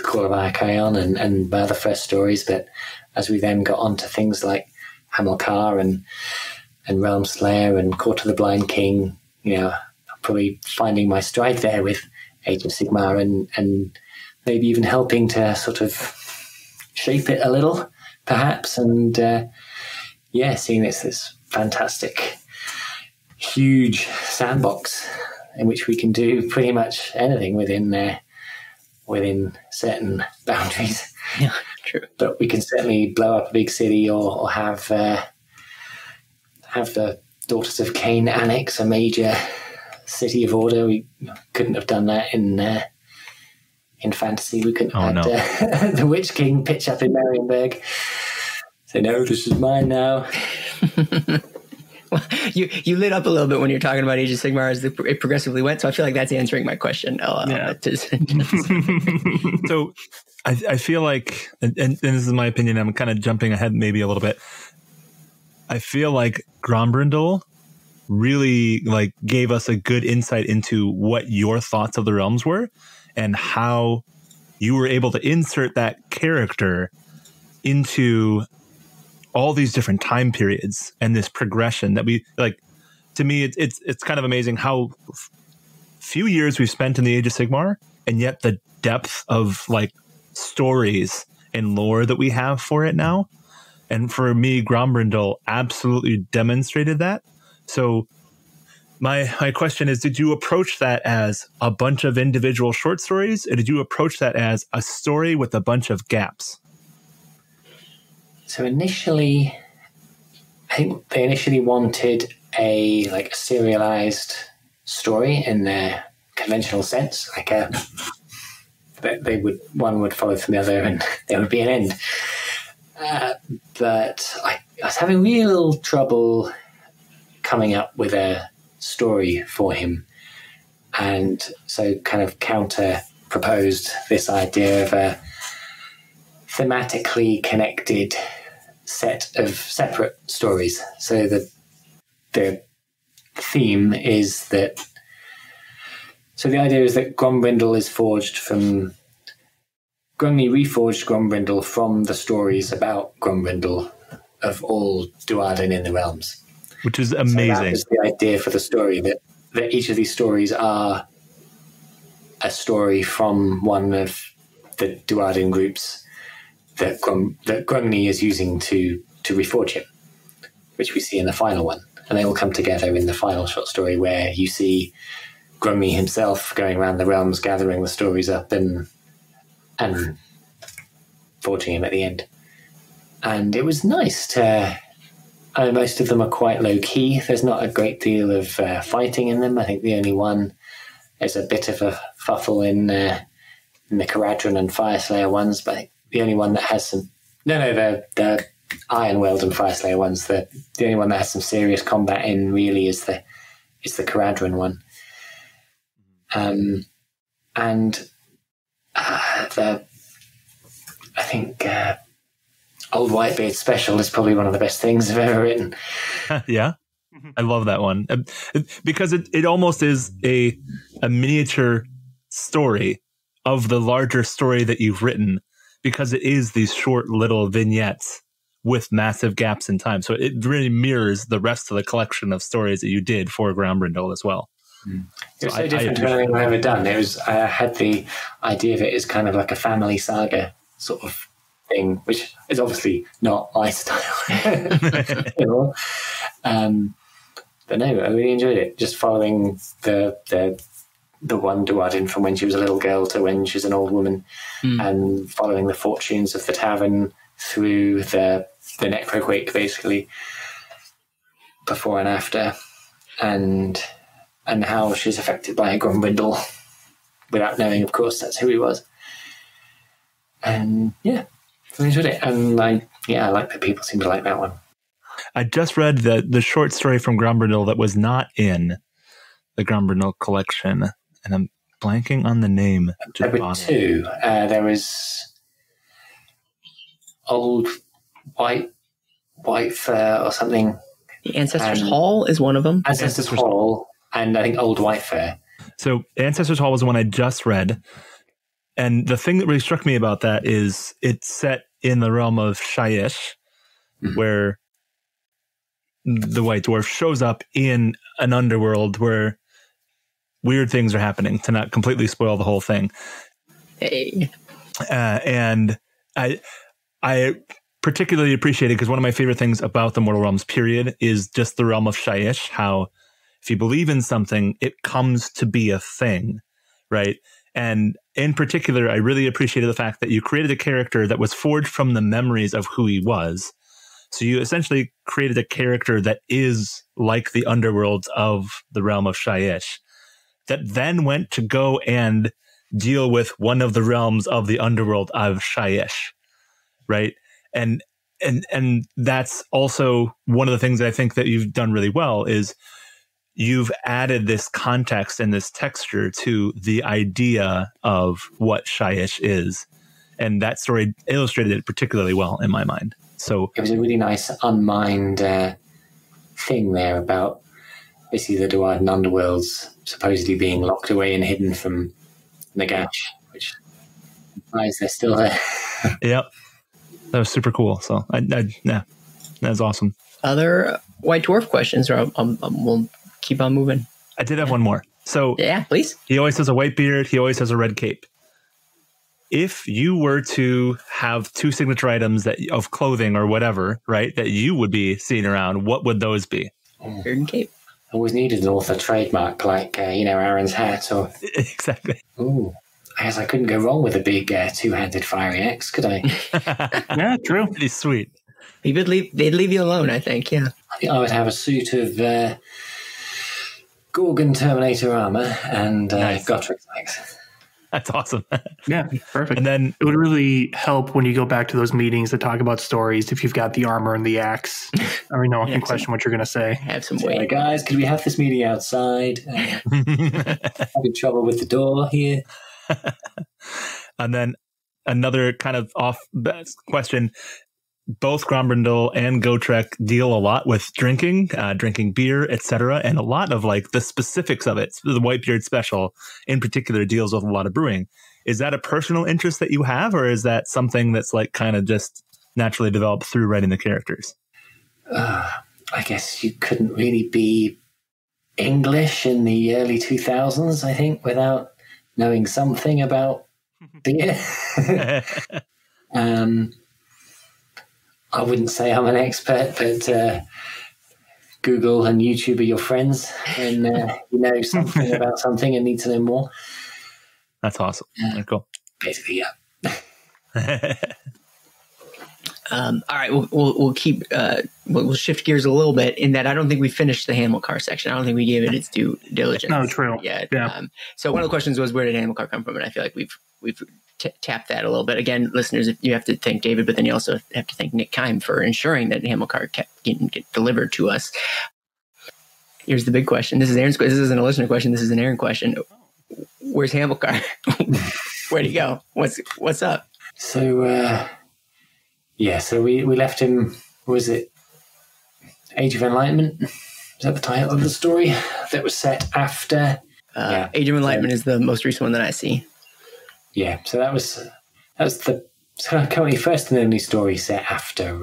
Call of Archaon and my other first stories, but as we then got onto things like Hamilcar and Realm Slayer and Court of the Blind King, probably finding my stride there with Age of Sigmar and maybe even helping to sort of shape it a little, perhaps, and seeing this fantastic, huge sandbox in which we can do pretty much anything within certain boundaries. Yeah, true. But we can certainly blow up a big city or have the Daughters of Cain annex a major city of order. We couldn't have done that in fantasy. We couldn't have had the Witch King pitch up in Marienburg. Say, no, this is mine now. Well, you lit up a little bit when you're talking about Age of Sigmar as it progressively went, so I feel like that's answering my question. So I feel like, and this is my opinion, I'm kind of jumping ahead maybe a little bit. I feel like Grombrindal really like gave us a good insight into what your thoughts of the realms were and how you were able to insert that character into all these different time periods and this progression that we like. To me, it's kind of amazing how few years we've spent in the Age of Sigmar, and yet the depth of like stories and lore that we have for it now. And for me, Grombrindal absolutely demonstrated that. So my question is, did you approach that as a bunch of individual short stories, or did you approach that as a story with a bunch of gaps? So initially, I think they initially wanted a serialized story in their conventional sense, like a one would follow from the other, and there would be an end. But I was having real trouble coming up with a story for him, and so kind of counter proposed this idea of a thematically connected set of separate stories. So the theme is that. So the idea is that Grombrindle is forged from. Grungni reforged Grombrindle from the stories about Grombrindle of all Duardin in the realms. Which is amazing. So that was the idea for the story, that each of these stories are a story from one of the Duardin groups that Grungni is using to reforge him, which we see in the final one. And they all come together in the final short story where you see Grungni himself going around the realms, gathering the stories up and forging him at the end. And it was nice to... most of them are quite low-key. There's not a great deal of fighting in them. I think the only one is a bit of a fuffle in the Caradron and Fireslayer ones, but I think the only one that has some... the Ironweld and Fireslayer ones, the only one that has some serious combat in really is the Caradron one. I think Old Whitebeard Special is probably one of the best things I've ever written. Yeah, I love that one because it almost is a miniature story of the larger story that you've written, because it is these short little vignettes with massive gaps in time. So it really mirrors the rest of the collection of stories that you did for Grombrindle as well. It was so different to anything I've ever done. I had the idea of it as kind of like a family saga sort of thing, which is obviously not my style. But no, I really enjoyed it. Just following the one Duardin from when she was a little girl to when she's an old woman, and following the fortunes of the tavern through the Necroquake, basically, before and after, and how she's affected by a Grombrindle without knowing, of course, that's who he was. And yeah, I enjoyed it. And I like that people seem to like that one. I just read the short story from Grombrindle that was not in the Grombrindle collection, and I'm blanking on the name. There were two. There was Old White Fur or something. The Ancestors' Hall is one of them. Ancestors' Hall. And I think Old White Fair. So Ancestors' Hall was the one I just read. And the thing that really struck me about that is it's set in the realm of Shyish, where the White Dwarf shows up in an underworld where weird things are happening, to not completely spoil the whole thing. Hey. And I particularly appreciate it because one of my favorite things about the Mortal Realms period is just the realm of Shyish, how if you believe in something, it comes to be a thing, right? And in particular, I really appreciated the fact that you created a character that was forged from the memories of who he was. So you essentially created a character that is like the underworlds of the realm of Shyish, that then went to go and deal with one of the realms of the underworld of Shyish, right? And that's also one of the things that I think that you've done really well is you've added this context and this texture to the idea of what Shyish is. And that story illustrated it particularly well in my mind. So it was a really nice unmined thing there about basically the Duardin underworlds supposedly being locked away and hidden from Nagash, which implies they're still there. Yep. That was super cool. So yeah, that's awesome. Other White Dwarf questions, or we'll keep on moving. I did have one more. So yeah, please. He always has a white beard. He always has a red cape. If you were to have two signature items of clothing or whatever, right, that you would be seeing around, what would those be? Beard and cape. Always needed an author trademark like, Aaron's hat. Or Exactly. Ooh, I guess I couldn't go wrong with a big two-handed fiery axe, could I? Yeah, true. Pretty sweet. They'd leave you alone, I think, yeah. I think I would have a suit of Gorgon Terminator armor and nice. Gotrek legs. That's awesome. Yeah, perfect. And then it would really help when you go back to those meetings to talk about stories if you've got the armor and the axe. Or no one can question what you're going to say. Have some Hey, weight. guys, could we have this meeting outside? Having trouble with the door here. And then another kind of off question. Both Grombrindal and Gotrek deal a lot with drinking beer, etc., and a lot of like the specifics of it. The Whitebeard special in particular deals with a lot of brewing. Is that a personal interest that you have, or is that something that's like kind of just naturally developed through writing the characters? I guess you couldn't really be English in the early 2000s, I think, without knowing something about beer. I wouldn't say I'm an expert, but Google and YouTube are your friends, and you know something about something and need to know more. That's awesome. Cool. Basically, yeah. All right, we'll keep we'll shift gears a little bit in that I don't think we finished the Hamilcar section. I don't think we gave it its due diligence. No, true. Yet. Yeah. So one of the questions was, where did Hamilcar come from? And I feel like we've tapped that a little bit. Again, listeners, you have to thank David, but then you also have to thank Nick Kime for ensuring that Hamilcar kept getting delivered to us. Here's the big question. This is Aaron's. This isn't a listener question. This is an Aaron question. Where's Hamilcar? Where'd he go? What's up? So. So we left him, was it Age of Enlightenment? Is that the title of the story that was set after? Age of Enlightenment is the most recent one that I see. Yeah, so that was the currently first and only story set after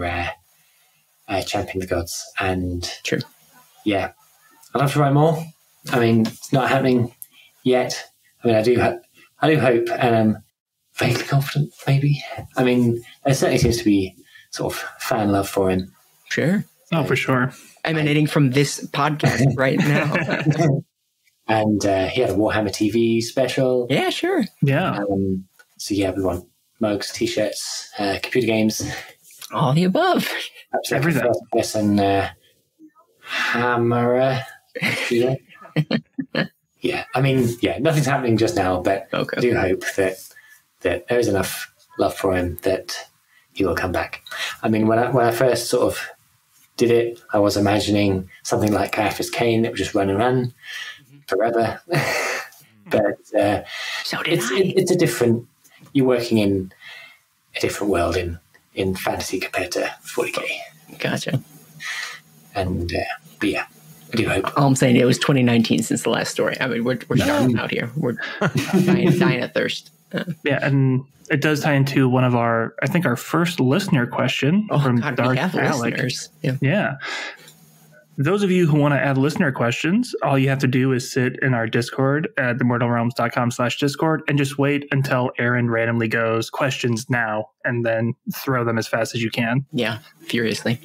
Champion the Gods. And true. Yeah, I'd love to write more. I mean, it's not happening yet. I mean, I do hope, and I'm vaguely confident, maybe. I mean, there certainly seems to be sort of fan love for him. Sure. Oh, for sure. Emanating from this podcast right now. And he had a Warhammer TV special. Yeah, sure. Yeah. So yeah, we want mugs, t-shirts, computer games. All the above. Everything. First person hammerer. Yeah, I mean, yeah, nothing's happening just now, but I do hope that there is enough love for him that he will come back. I mean, when I first sort of did it, I was imagining something like Caiaphas Cain that would just run and run forever. But it's a different. You're working in a different world in fantasy compared to 40k. Gotcha. And but yeah, I do hope. All I'm saying, it was 2019 since the last story. I mean, we're starting out here. We're dying of thirst. Yeah, and it does tie into one of our first listener question from Darth Alec. Yeah. Those of you who want to add listener questions, all you have to do is sit in our Discord at themortalrealms.com/Discord and just wait until Aaron randomly goes questions now and then throw them as fast as you can. Yeah, furiously.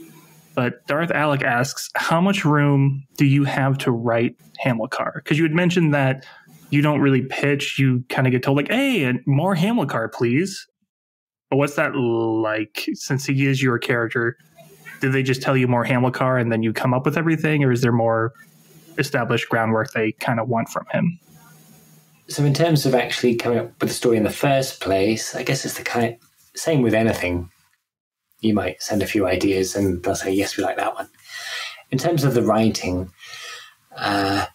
But Darth Alec asks, how much room do you have to write Hamilcar? Because you had mentioned that you don't really pitch. You kind of get told like, hey, more Hamilcar, please. But what's that like? Since he is your character, did they just tell you more Hamilcar and then you come up with everything? Or is there more established groundwork they kind of want from him? So in terms of actually coming up with the story in the first place, I guess it's the kind of same with anything. You might send a few ideas and they'll say, yes, we like that one. In terms of the writing, so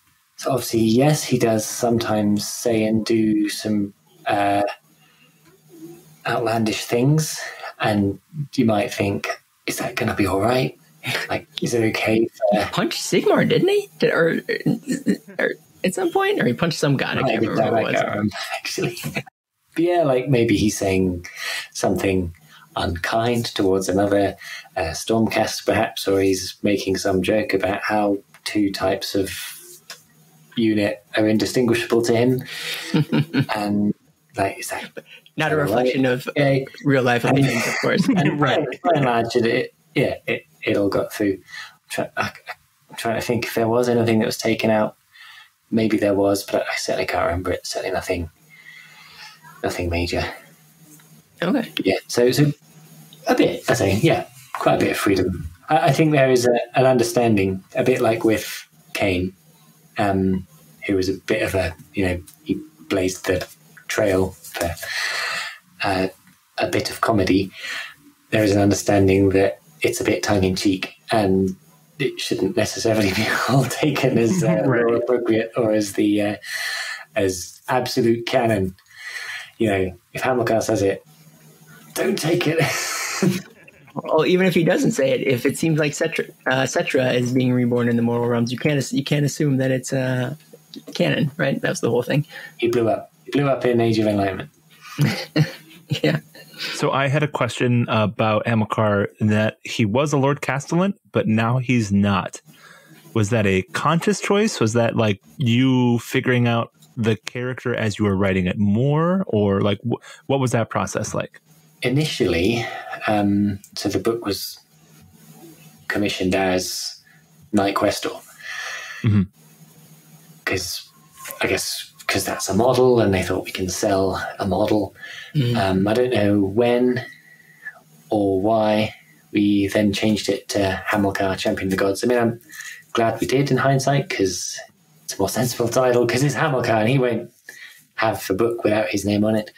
obviously, yes, he does sometimes say and do some outlandish things. And you might think, is that going to be all right? Like, is it okay? He punched Sigmar, didn't he? Or at some point? Or he punched some god? I can't remember what it was. Actually. But yeah, like maybe he's saying something unkind towards another Stormcast, perhaps, or he's making some joke about how two types of unit are indistinguishable to him. And like, is that not a reflection of real life opinions, of course? And right. I imagine it all got through. I'm trying to think if there was anything that was taken out. Maybe there was, but I certainly can't remember it. Certainly nothing major. Okay. Yeah. So a bit, I say, quite a bit of freedom. I think there is an understanding, a bit like with Cain, who was a bit of he blazed the trail for a bit of comedy, there is an understanding that it's a bit tongue-in-cheek and it shouldn't necessarily be all taken as more appropriate or as the as absolute canon. You know, if Hamilcar says it, don't take it. Well, even if he doesn't say it, if it seems like Cetra is being reborn in the mortal realms, you can't assume that it's canon, right? That's the whole thing. He blew up. He blew up in Age of Enlightenment. Yeah. So I had a question about Hamilcar, that he was a Lord Castellan, but now he's not. Was that a conscious choice? Was that like you figuring out the character as you were writing it more, or like what was that process like? Initially, so the book was commissioned as Night Questor. Because I guess because that's a model and they thought we can sell a model. I don't know when or why we then changed it to Hamilcar, Champion of the Gods. I mean, I'm glad we did in hindsight because it's a more sensible title because it's Hamilcar and he won't have the book without his name on it.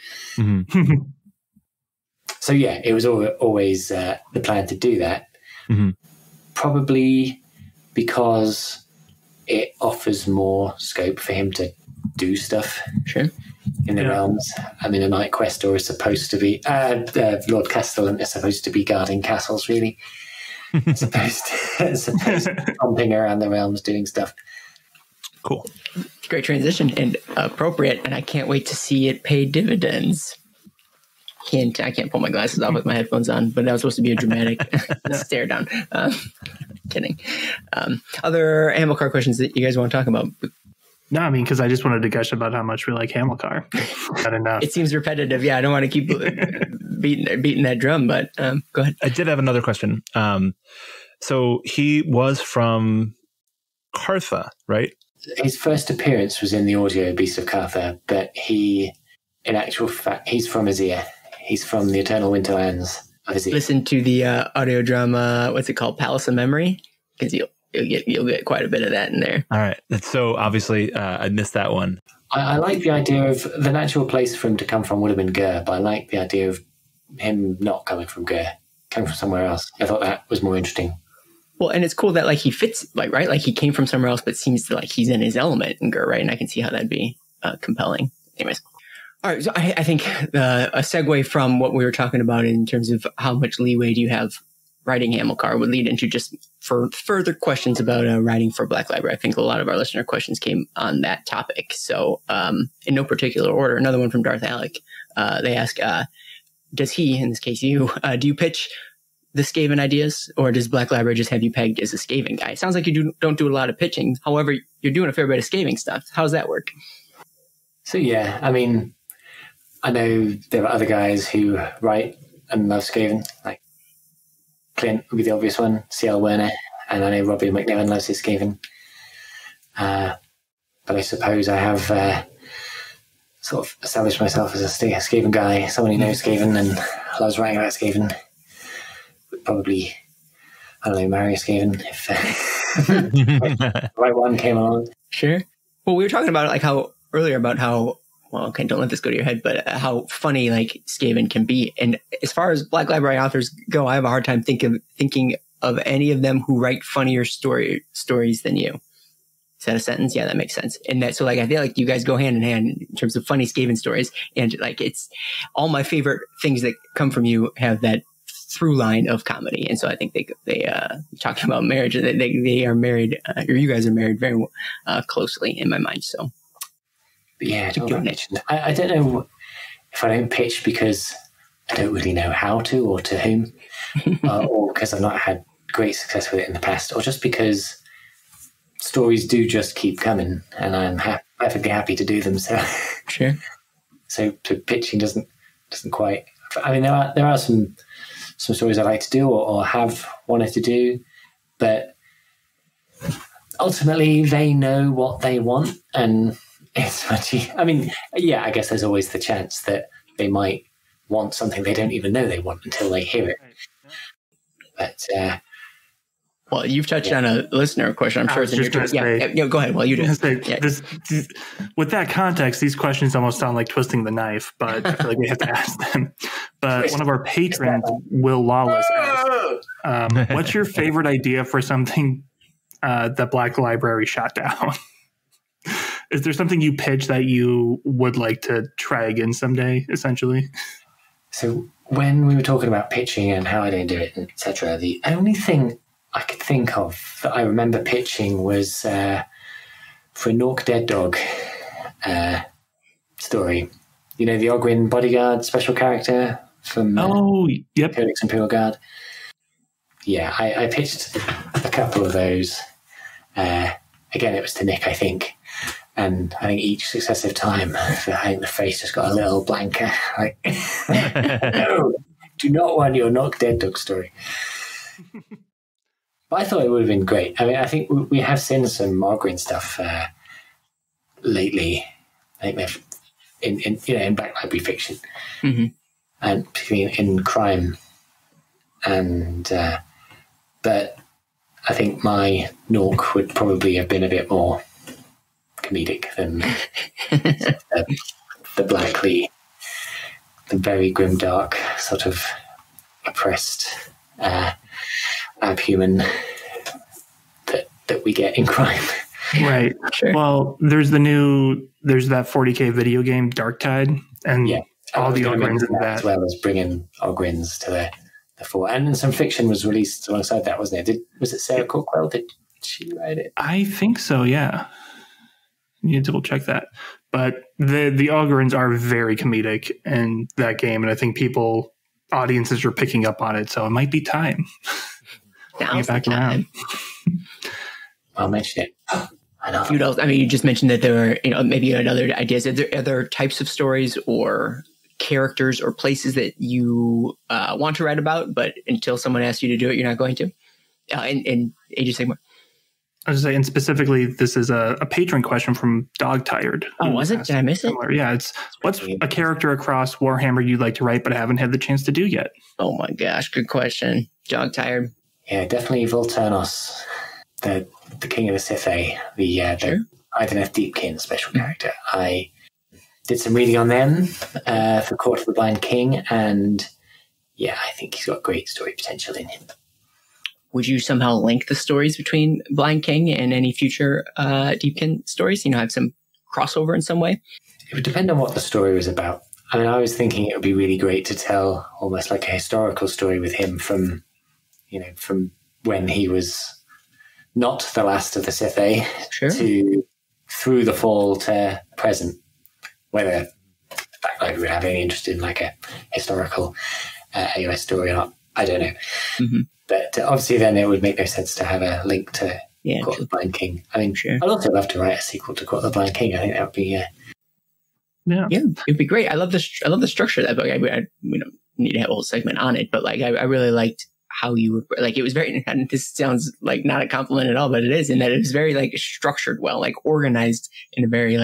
So yeah, it was always the plan to do that. Probably because it offers more scope for him to do stuff in the realms. I mean, a Night Questor is supposed to be Lord Castellan is supposed to be guarding castles, really. supposed to be stomping around the realms doing stuff. Cool. Great transition and appropriate, and I can't wait to see it pay dividends. I can't pull my glasses off with my headphones on, but that was supposed to be a dramatic stare down. Kidding. Other Hamilcar questions that you guys want to talk about? No, I mean, because I just wanted to gush about how much we like Hamilcar. Not enough. It seems repetitive. Yeah, I don't want to keep beating that drum, but go ahead. I did have another question. So he was from Cartha, right? His first appearance was in the audio Beast of Cartha, but he, in actual fact, he's from Azir. He's from the Eternal Winterlands of Azir. Listen to the audio drama, what's it called? Palace of Memory? Because you'll get quite a bit of that in there. All right. So obviously I missed that one. I like the idea of the natural place for him to come from would have been Gur, but I like the idea of him not coming from Gur, coming from somewhere else. I thought that was more interesting. Well, and it's cool that like he fits, like, right? Like he came from somewhere else, but seems to like he's in his element in Gur, right? And I can see how that'd be compelling. Anyways. All right. So I think a segue from what we were talking about in terms of how much leeway do you have writing Hamilcar would lead into just for further questions about writing for Black Library. I think a lot of our listener questions came on that topic. So in no particular order, another one from Darth Alec. They ask, does he, in this case you, do you pitch the Skaven ideas, or does Black Library just have you pegged as a Skaven guy? It sounds like you don't do a lot of pitching. However, you're doing a fair bit of Skaven stuff. How does that work? So yeah, I mean, I know there are other guys who write and love Skaven, like Clint would be the obvious one, C.L. Werner, and I know Robbie McNevin loves his Skaven. But I suppose I have sort of established myself as a Skaven guy, someone who knows Skaven and loves writing about Skaven. Would probably, I don't know, marry a Skaven if the right one came along. Sure. Well, we were talking about like how earlier about how, well, okay, don't let this go to your head, but how funny like Skaven can be. And as far as Black Library authors go, I have a hard time thinking of any of them who write funnier stories than you. Is that a sentence? Yeah, that makes sense. And that, so like, I feel like you guys go hand in hand in terms of funny Skaven stories. And like, it's all my favorite things that come from you have that through line of comedy. And so I think they talking about marriage, they are married, or you guys are married very closely in my mind. So. But yeah, I don't know if I don't pitch because I don't really know how to or to whom, or because I've not had great success with it in the past, or just because stories do just keep coming and I'm perfectly happy to do them. So, sure. So pitching doesn't quite. I mean, there are some stories I like to do or have wanted to do, but ultimately they know what they want and. It's much. I mean, yeah, I guess there's always the chance that they might want something they don't even know they want until they hear it. But Well, you've touched on a listener question. I'm sure it's in your turn. Yeah, go ahead. Well, you do. With that context, these questions almost sound like twisting the knife, but I feel like we have to ask them. But one of our patrons, Will Lawless, asked, what's your favorite idea for something that Black Library shot down? Is there something you pitch that you would like to try again someday, essentially? So when we were talking about pitching and how I don't do it, etc., the only thing I could think of that I remember pitching was for a Nork Dead Dog story. You know, the Ogwyn bodyguard special character from Codex Imperial Guard. Yeah, I pitched a couple of those. Again, it was to Nick, I think. And I think each successive time, I think the face just got a little blanker. Like, no, do not want your Nork Dead Dog story. But I thought it would have been great. I mean, I think we have seen some Ogwyn stuff lately. I think they've in Black Library fiction, and particularly in crime. And but I think my Nork would probably have been a bit more comedic than the Blackley, the very grimdark, sort of oppressed abhuman that we get in crime. Right. Sure. Well, there's that 40K video game, Darktide, and all the Ogwyns in that. As well as bringing Ogwyns to the fore. And then some fiction was released alongside that, wasn't it? Was it Sarah Cookwell? Did she write it? I think so, yeah. You need to double check that. But the Ogwyns are very comedic in that game, and I think audiences are picking up on it, so it might be time. Now's the time. I'll mention it. I know. You just mentioned that there are, maybe other ideas. Are there other types of stories or characters or places that you want to write about, but until someone asks you to do it, you're not going to? In Age of Sigmar. I was saying, specifically, this is a patron question from Dog Tired. Oh, was it? Did I miss it? Yeah, what's a character across Warhammer you'd like to write but haven't had the chance to do yet? Oh my gosh, good question. Dog Tired. Yeah, definitely Volturnos, the King of the Sithé, the Ideneth Deepkin special character. I did some reading on them for Court of the Blind King, and I think he's got great story potential in him. Would you somehow link the stories between Blind King and any future Deepkin stories? Have some crossover in some way? It would depend on what the story was about. I mean, I was thinking it would be really great to tell almost like a historical story with him from when he was not the last of the Sithé to through the fall to present. Whether Black Library would have any interest in like a historical AOS story or not, I don't know. Mm-hmm. But obviously then it would make no sense to have a link to Court of the Blind King. I mean, I'd also love to write a sequel to Court of the Blind King. I think that would be... it'd be great. I love the structure of that book. We don't need to have a whole segment on it, but I really liked how you were, it was very, and this sounds like not a compliment at all, but it is, in that it was very structured well, organized in a very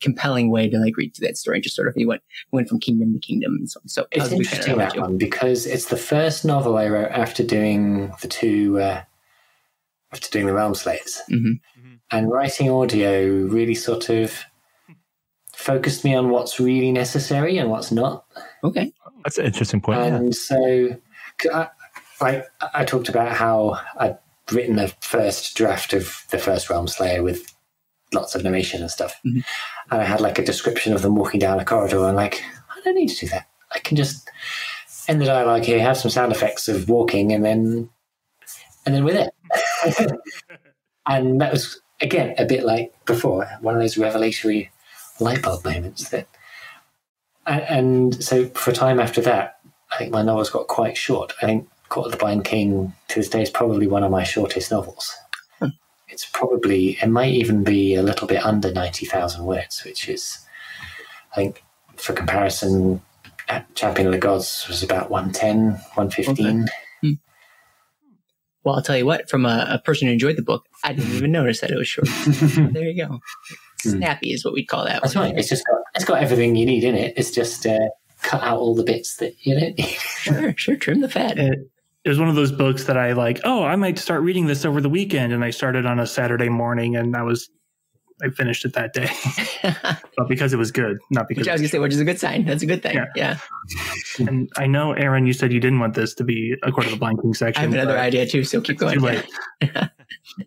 compelling way to read through that story, and just sort of he went from kingdom to kingdom and so on. So it's interesting, that one, because it's the first novel I wrote after doing the Realm Slayers. Mm-hmm. And writing audio really sort of focused me on what's really necessary and what's not. Okay. That's an interesting point. And so I talked about how I'd written the first draft of the first Realm Slayer with lots of narration and stuff. Mm-hmm. And I had a description of them walking down a corridor, and I don't need to do that. I can just end the dialogue here, have some sound effects of walking, and then with it. And that was, again, a bit like before, one of those revelatory light bulb moments that, and so for a time after that, I think my novels got quite short. I think Court of the Blind King to this day is probably one of my shortest novels. It might even be a little bit under 90,000 words, which is, I think, for comparison, Champion of the Gods was about 110, 115. Okay. Well, I'll tell you what, from a person who enjoyed the book, I didn't even notice that it was short. There you go. Snappy is what we'd call that. That's right. It's got everything you need in it. It's just cut out all the bits that you don't need. Sure. Trim the fat. it was one of those books that I like, oh, I might start reading this over the weekend. And I started on a Saturday morning, and I finished it that day. But because it was good, not because... Which I was going to say, which is a good sign. That's a good thing. Yeah. And I know, Aaron, you said you didn't want this to be a Court of the Blind King section. I have another idea too, so keep going. Too late.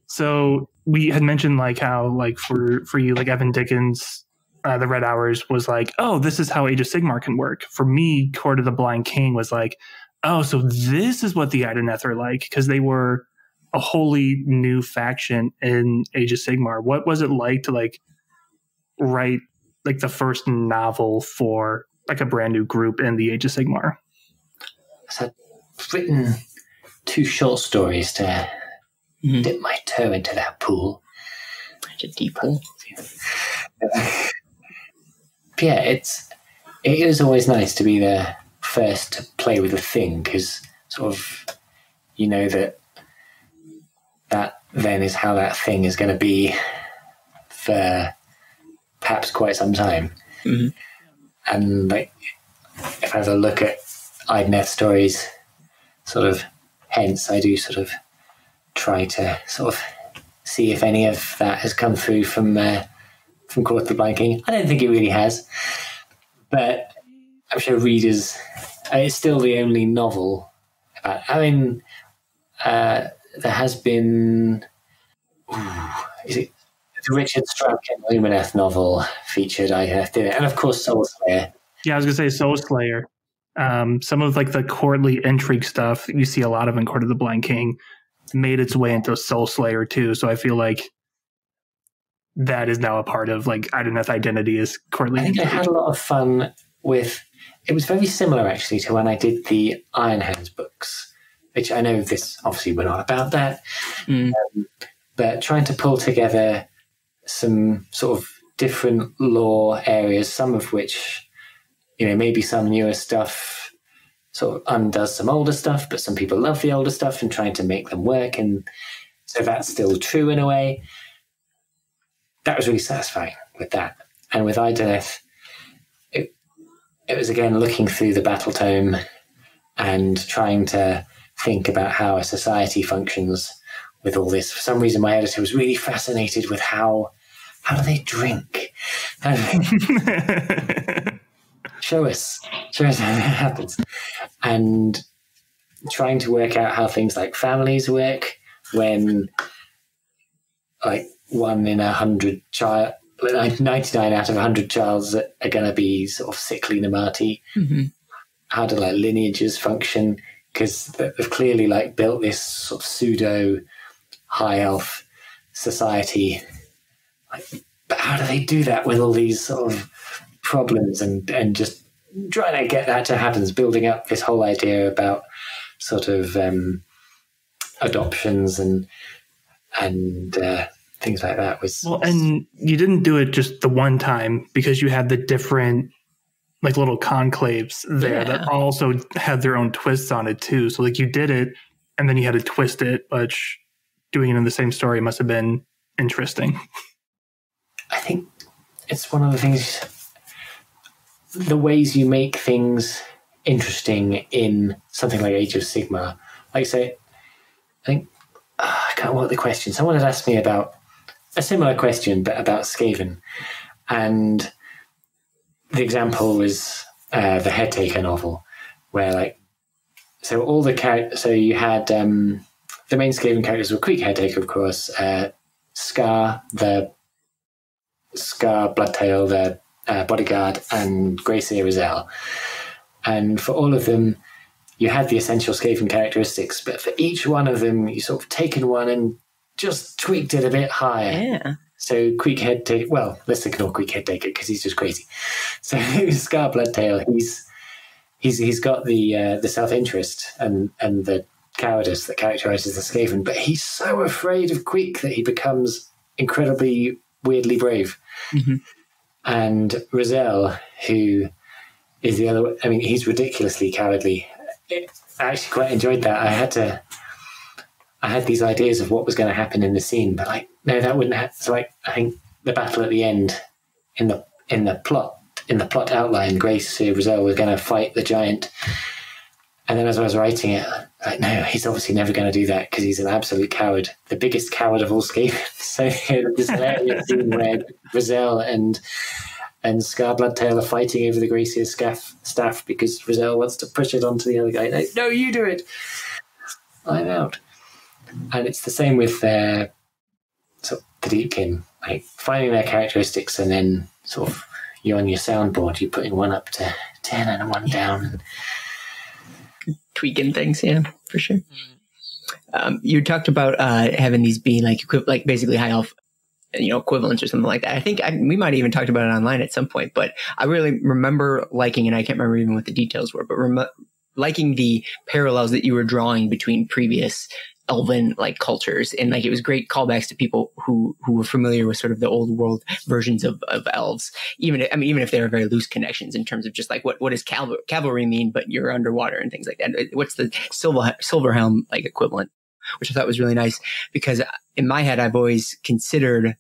So we had mentioned like how like for you, like Evan Dickens, The Red Hours was like, oh, this is how Age of Sigmar can work. For me, Court of the Blind King was like, oh, so this is what the Idoneth are like, because they were a wholly new faction in Age of Sigmar. What was it like to like write like the first novel for like a brand new group in the Age of Sigmar? So I've written 2 short stories to dip my toe into that pool. It's a deep pool. Yeah, it is always nice to be the first to play with a thing, because sort of you know that then is how that thing is going to be for perhaps quite some time. Mm-hmm. And like, if I have a look at Idoneth stories, sort of, hence I do sort of try to sort of see if any of that has come through from Court of the Blind King. I don't think it really has, but I'm sure readers. It's still the only novel about. I mean, there has been. Is it the Richard Strauken Lumineth novel featured Idoneth in it, and of course Soulslayer. Yeah, I was gonna say Soulslayer. Some of like the courtly intrigue stuff you see a lot of in Court of the Blind King made its way into Soulslayer too. So I feel like that is now a part of like Idoneth identity is courtly. I think intrigue. I had a lot of fun with. It was very similar actually to when I did the Iron Hands books, which I know this obviously we're not about that, but trying to pull together some sort of different lore areas, some of which, maybe some newer stuff sort of undoes some older stuff, but some people love the older stuff and trying to make them work. And so that's still true in a way. That was really satisfying with that. And with Idoneth, it was again looking through the battle tome and trying to think about how a society functions with all this. For some reason, my editor was really fascinated with how do they drink? Show us how that happens. And trying to work out how things like families work when like 1 in 100 child, 99 out of 100 childs are going to be sort of sickly Namati. Mm-hmm. How do like lineages function? Because they've clearly like built this sort of pseudo high elf society. But how do they do that with all these sort of problems and just trying to get that to happen? Is building up this whole idea about sort of adoptions and things like that was and you didn't do it just the one time because you had the different like little conclaves there that also had their own twists on it too. So like you did it and then you had to twist it, but doing it in the same story must have been interesting. I think it's one of the things, the ways you make things interesting in something like Age of Sigmar. Like say, I think I can't remember the question. Someone had asked me about a similar question, but about Skaven, and the example was the Headtaker novel, where so all the characters. So you had the main Skaven characters were Creek Headtaker, of course, Scar, the Bloodtail, the bodyguard, and Greyseer Rizal. And for all of them, you had the essential Skaven characteristics, but for each one of them, you sort of taken one and just tweaked it a bit higher. Yeah. So Creek Headtaker, well, let's ignore Creek Headtaker because he's just crazy. So Scar Bloodtail, he's got the self-interest and the cowardice that characterizes the Skaven, but he's so afraid of Creek that he becomes incredibly weirdly brave. Mm-hmm. And Rizal, who is the other, I mean, he's ridiculously cowardly. I actually quite enjoyed that. I had these ideas of what was going to happen in the scene, but no, that wouldn't happen. So I think the battle at the end, in the plot outline, Greyseer Rizal was going to fight the giant, And then as I was writing it, like, no, he's obviously never going to do that because he's an absolute coward, the biggest coward of all Skavens. So this hilarious scene where Rizal and Scar Bloodtail are fighting over the Gracier's staff because Rizal wants to push it onto the other guy. Like, no, you do it. I'm out. And it's the same with the Deepkin, like finding their characteristics, and then sort of you're on your soundboard, you're putting one up to 10 and one down. Tweaking things, yeah, for sure. You talked about having these be like basically high elf, equivalents or something like that. I think we might have even talked about it online at some point, but I really remember liking, and I can't remember even what the details were, but liking the parallels that you were drawing between previous elven like cultures, and like it was great callbacks to people who were familiar with sort of the old world versions of elves, even if they were very loose connections in terms of just like what does cavalry mean, but you're underwater and things like that. What's the silver helm like equivalent, which I thought was really nice, because in my head I've always considered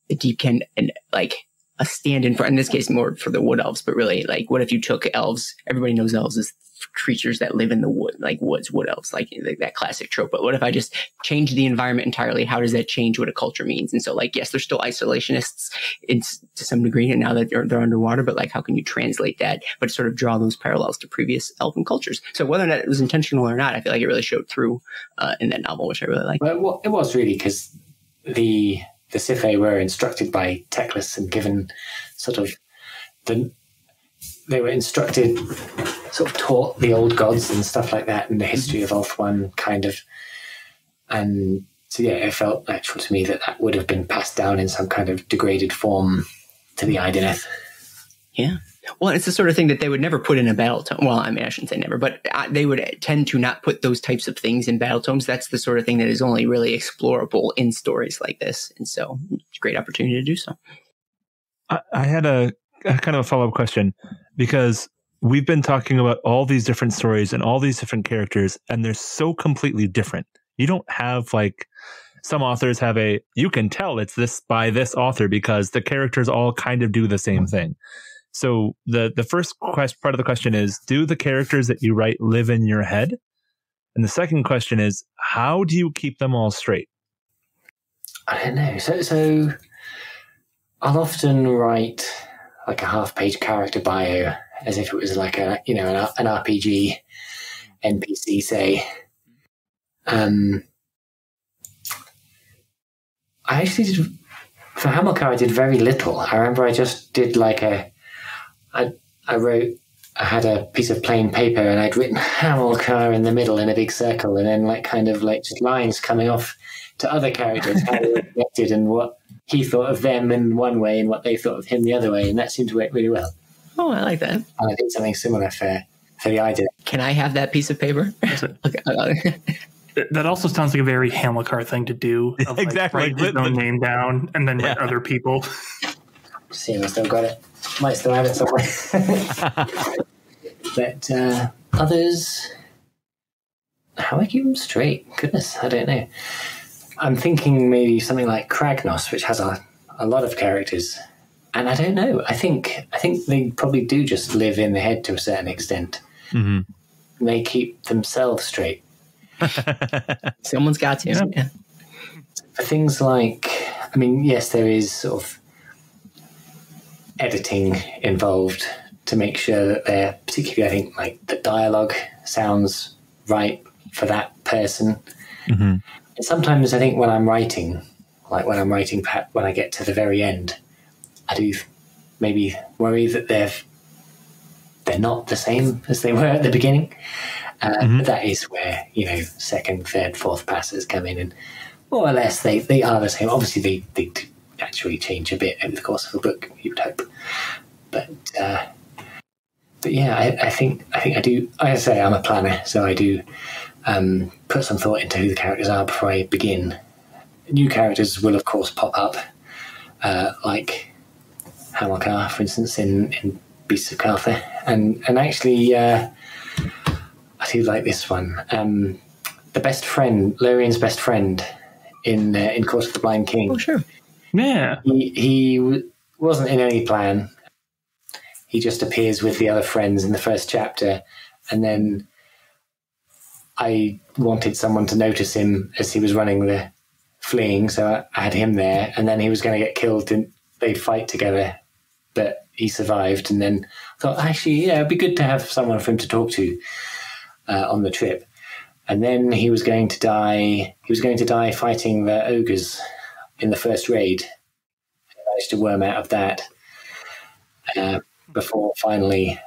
the Deepkin and like a stand-in for, in this case more for the wood elves, but really like what if you took elves? Everybody knows elves as creatures that live in the wood, like wood elves, like that classic trope. But what if I just change the environment entirely? How does that change what a culture means? And so like, yes, they're still isolationists to some degree, and now that they're underwater, but like, how can you translate that, but sort of draw those parallels to previous elven cultures? So whether or not it was intentional or not, I feel like it really showed through in that novel, which I really like. Well, it was really because the Siphe were instructed by Teclis and given sort of they were instructed, sort of taught the old gods and stuff like that, and the history of Ulthuan kind of. And so, yeah, it felt natural to me that would have been passed down in some kind of degraded form to the Idoneth. Yeah. Well, it's the sort of thing that they would never put in a battle tome. Well, I mean, I shouldn't say never, but they would tend to not put those types of things in battle tomes. That's the sort of thing that is only really explorable in stories like this. And so it's a great opportunity to do so. I had a kind of a follow-up question, because we've been talking about all these different stories and all these different characters, and they're so completely different. You don't have like some authors have you can tell it's this by this author because the characters all kind of do the same thing. So the first part of the question is, do the characters that you write live in your head? And the second question is, how do you keep them all straight? I don't know. So I'll often write like a half-page character bio as if it was like an RPG NPC, say. I actually did, for Hamilcar, I did very little. I remember I just did like I had a piece of plain paper and I'd written Hamilcar in the middle in a big circle, and then like kind of like just lines coming off to other characters, how they were connected and what he thought of them in one way and what they thought of him the other way, and that seemed to work really well. Oh, I like that. And I did something similar for the idea. Can I have that piece of paper? Okay. That also sounds like a very Hamilcar thing to do. Of, like, exactly. Write his own name down and then write other people. See if I still got it. Might still have it somewhere. But others, how I keep them straight? Goodness, I don't know. I'm thinking maybe something like Kragnos, which has a lot of characters. And I don't know. I think they probably do just live in the head to a certain extent. Mm-hmm. They keep themselves straight. Someone's got to. Yeah. For things like, I mean, yes, there is sort of editing involved to make sure that they're, particularly, I think, like the dialogue sounds right for that person. Mm-hmm. And sometimes I think when I'm writing, perhaps when I get to the very end, I do maybe worry that they're not the same as they were at the beginning. But that is where, second, third, fourth passes come in, and more or less they are the same. Obviously, they do actually change a bit over the course of a book, you would hope. But yeah, I think I do. I say I'm a planner, so I do put some thought into who the characters are before I begin. New characters will, of course, pop up, like Hamilcar, for instance, in Beasts of Cartha, and actually. I do like this one. The best friend, Lorien's best friend in Court of the Blind King. Oh, sure. Yeah. He wasn't in any plan. He just appears with the other friends in the first chapter. And then I wanted someone to notice him as he was running the fleeing, so I had him there, and then he was going to get killed and they'd fight together, but he survived. And then I thought, actually, yeah, it'd be good to have someone for him to talk to on the trip. And then he was going to die. He was going to die fighting the ogres in the first raid. I managed to worm out of that before finally.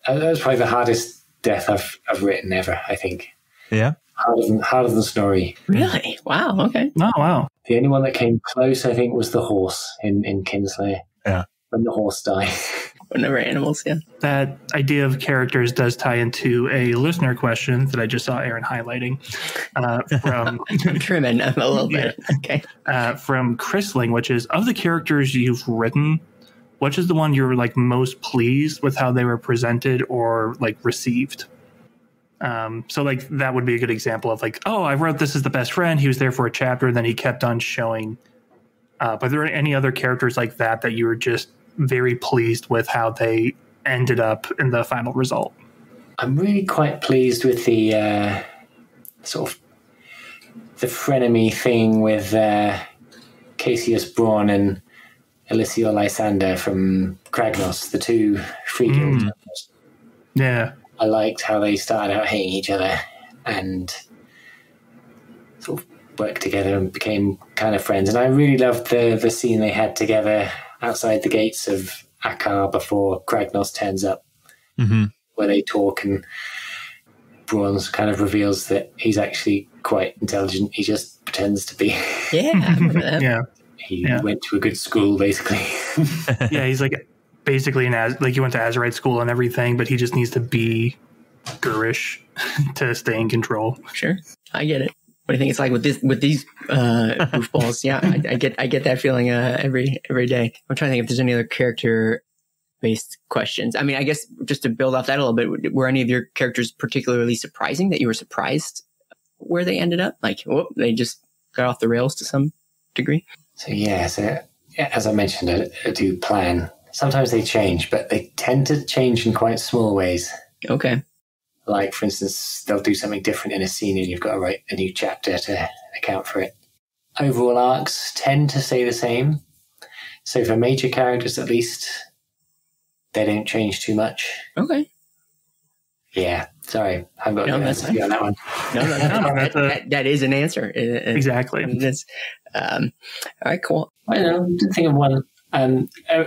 That was probably the hardest death I've written ever, I think. Yeah. Harder than Snorri. Really? Wow. Okay. Oh, wow. The only one that came close, I think, was the horse in Kinslayer. Yeah. When the horse died. Whenever animals, yeah. That idea of characters does tie into a listener question that I just saw Aaron highlighting from I'm trimming a little bit. Okay. From Chrisling, which is, of the characters you've written, which is the one you're like most pleased with how they were presented or like received? So like that would be a good example of like, oh, I wrote this as the best friend. He was there for a chapter, and then he kept on showing. But are there any other characters like that you were just very pleased with how they ended up in the final result? I'm really quite pleased with the sort of the frenemy thing with Cassius Braun and Eliseo Lysander from Kragnos, the two free guild members. Yeah. I liked how they started out hating each other and sort of worked together and became kind of friends. And I really loved the scene they had together outside the gates of Akar before Kragnos turns up, where they talk, and Braun's kind of reveals that he's actually quite intelligent. He just pretends to be. Yeah, I remember that. Yeah. He went to a good school, basically. Yeah, he's like basically he went to Azerite school and everything, but he just needs to be Gurish to stay in control. Sure, I get it. What do you think it's like with these goofballs? Yeah, I get that feeling every day. I'm trying to think if there's any other character based questions. I mean, I guess just to build off that a little bit, were any of your characters particularly surprising that you were surprised where they ended up? Like, they just got off the rails to some degree? So as I mentioned, I do plan. Sometimes they change, but they tend to change in quite small ways. Okay. Like, for instance, they'll do something different in a scene and you've got to write a new chapter to account for it. Overall arcs tend to stay the same. So for major characters, at least, they don't change too much. Okay. Yeah, sorry. I've got no, an answer for you on that one. That is an answer. Exactly. All right, cool. I didn't think of one.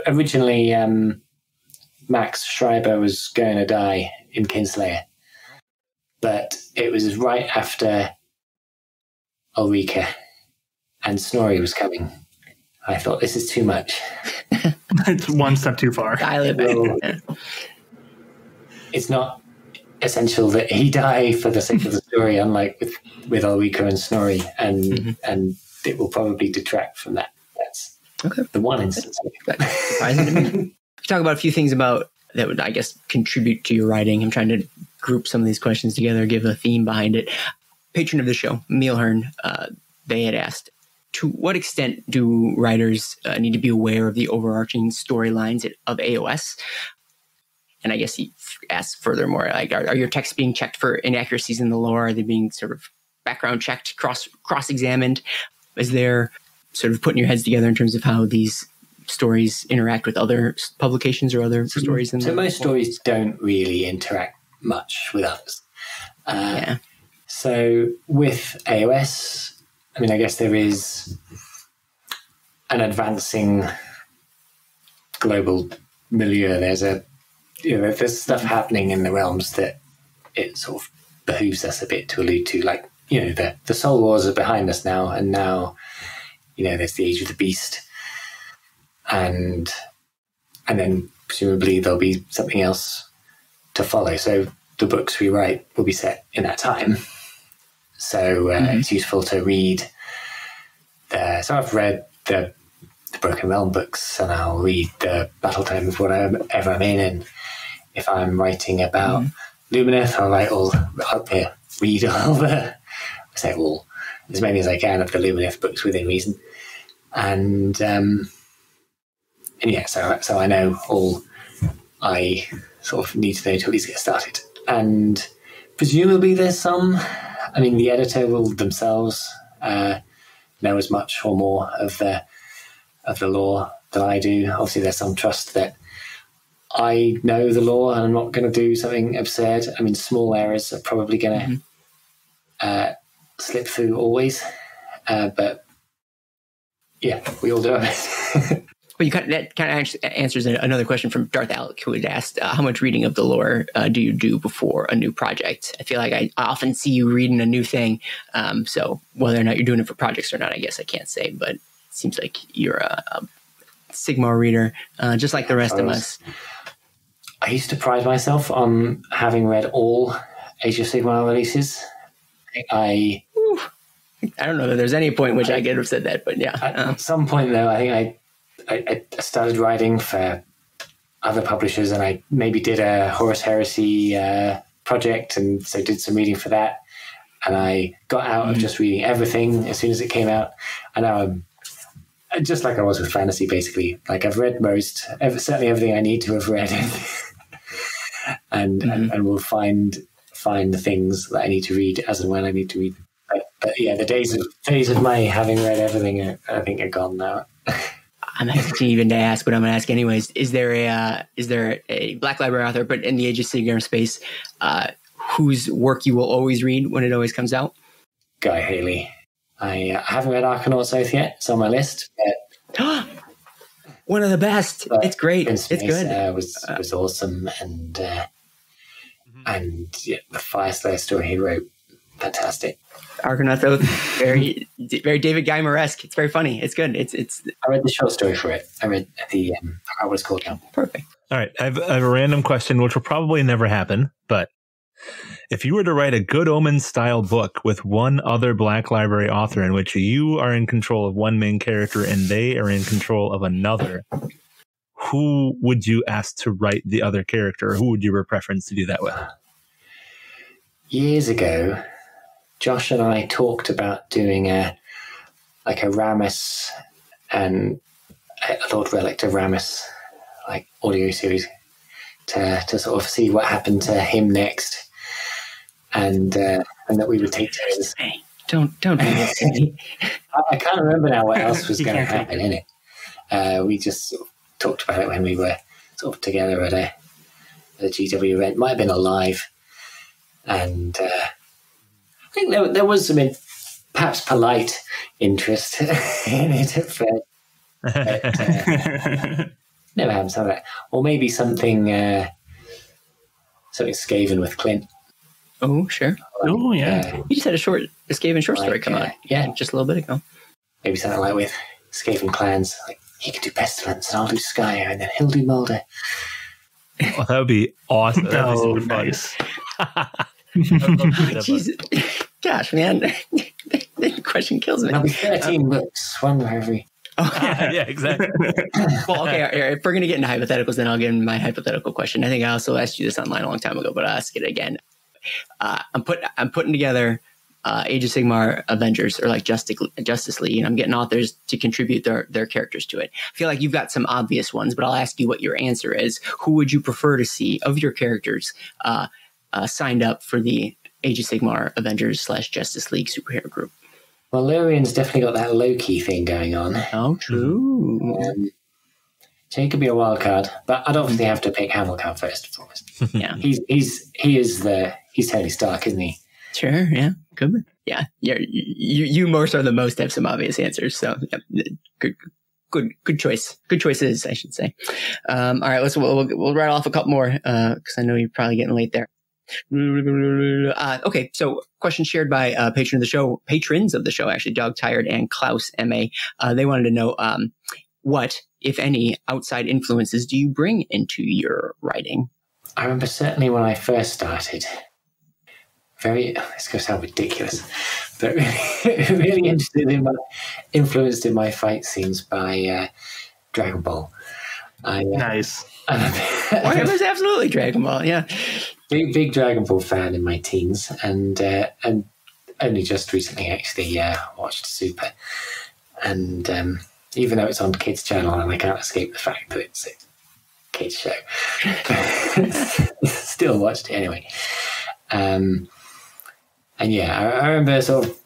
Originally, Max Schreiber was going to die in Kinslayer, but it was right after Ulrika and Snorri was coming. I thought, this is too much. It's one step too far. It's not essential that he die for the sake of the story, unlike with Ulrika and Snorri, and it will probably detract from that. That's the one instance. That's surprising to me. Talk about a few things about that would, I guess, contribute to your writing. I'm trying to group some of these questions together, give a theme behind it. Patron of the show, Mealhern, they had asked, to what extent do writers need to be aware of the overarching storylines of AOS? And I guess he asked furthermore, like, are your texts being checked for inaccuracies in the lore? Are they being sort of background checked, cross-examined? Is there sort of putting your heads together in terms of how these stories interact with other publications or other stories? So most stories don't really interact much with others. So with AOS, I mean, I guess there is an advancing global milieu. There's stuff happening in the realms that it sort of behooves us a bit to allude to. Like, the Soul Wars are behind us now, and now, there's the Age of the Beast. And then presumably there'll be something else to follow. So the books we write will be set in that time. So it's useful to read. So I've read the Broken Realm books, and I'll read the Battle Time of whatever I'm in. And if I'm writing about Lumineth, I'll read all the, as many as I can of the Lumineth books within reason. And so I know all I sort of need to know to at least get started. And presumably there's some. I mean, the editor will themselves know as much or more of the lore than I do. Obviously, there's some trust that I know the lore and I'm not going to do something absurd. I mean, small errors are probably going to slip through always. But yeah, we all do it. Well, that kind of actually answers another question from Darth Alec, who had asked, how much reading of the lore do you do before a new project? I feel like I often see you reading a new thing. So whether or not you're doing it for projects or not, I guess I can't say, but it seems like you're a Sigmar reader, just like the rest of us. I used to pride myself on having read all Age of Sigmar releases. I don't know that there's any point in which I could have said that, but yeah. At some point, though, I think I started writing for other publishers, and I maybe did a Horus Heresy project, and so did some reading for that. And I got out of just reading everything as soon as it came out. And now I'm just like I was with fantasy, basically. Like I've read certainly everything I need to have read, and will find the things that I need to read as and when I need to read them. But yeah, the days of my having read everything, I think, are gone now. I'm hesitant even to ask, but I'm going to ask anyways. Is there a Black Library author, but in the Age of Sigmar space, whose work you will always read when it always comes out? Guy Haley. I haven't read Arkanauts Oath yet. It's on my list. But one of the best. It's great. It's good. Was awesome, and yeah, the Fireslayer story he wrote, fantastic. Arkanauts Oath, very very David Guymer-esque. It's very funny. It's good. It's. I read the short story for it. I read the I forgot what it's called now. Perfect. All right, I have a random question, which will probably never happen. But if you were to write a Good Omens style book with one other Black Library author, in which you are in control of one main character and they are in control of another, who would you ask to write the other character? Who would your preference to do that with? Years ago, Josh and I talked about doing a Ramus and a Lord Relic of Ramus audio series to sort of see what happened to him next, and that we would take turns. Don't do this to me. I can't remember now what else was going to happen in it. We just sort of talked about it when we were sort of together at a GW event. Might have been a live, and I think there was some perhaps polite interest in it at first. But, never happened some of that. Or maybe something Skaven with Clint. Oh, sure. Oh, yeah. You just had a Skaven short story come out. Yeah, just a little bit ago. Maybe something like with Skaven clans. Like, he can do Pestilence and I'll do Skyer and then he'll do Mulder. Well, that would be awesome. That would be super nice. Jesus. Gosh, man. The question kills me. There'll be 13 books, one for every. Oh, yeah, exactly. Well, okay, if we're going to get into hypotheticals, then I'll get into my hypothetical question. I think I also asked you this online a long time ago, but I'll ask it again. I'm putting together Age of Sigmar Avengers, or like Justice League, and I'm getting authors to contribute their characters to it. I feel like you've got some obvious ones, but I'll ask you what your answer is. Who would you prefer to see of your characters signed up for the Age of Sigmar Avengers / Justice League superhero group? Well, Lurian's definitely got that Loki thing going on. Oh, true. So he could be a wild card, but I'd obviously have to pick Hamilcar first and foremost. Yeah, he's Tony Stark, isn't he? Sure. Yeah. Good. Yeah. You more so than most have some obvious answers. So yeah, good choice. Good choices, I should say. All right. We'll write off a couple more because I know you're probably getting late there. Okay, so question shared by patrons of the show, actually, Dog Tired and Klaus MA. They wanted to know what, if any, outside influences do you bring into your writing? I remember certainly when I first started, it's going to sound ridiculous, but really influenced in my fight scenes by Dragon Ball. Nice. It was absolutely Dragon Ball, yeah. Big Dragon Ball fan in my teens, and only just recently actually watched Super, and even though it's on Kids Channel and I can't escape the fact that it's a kids show, still watched it anyway. And yeah, I remember sort of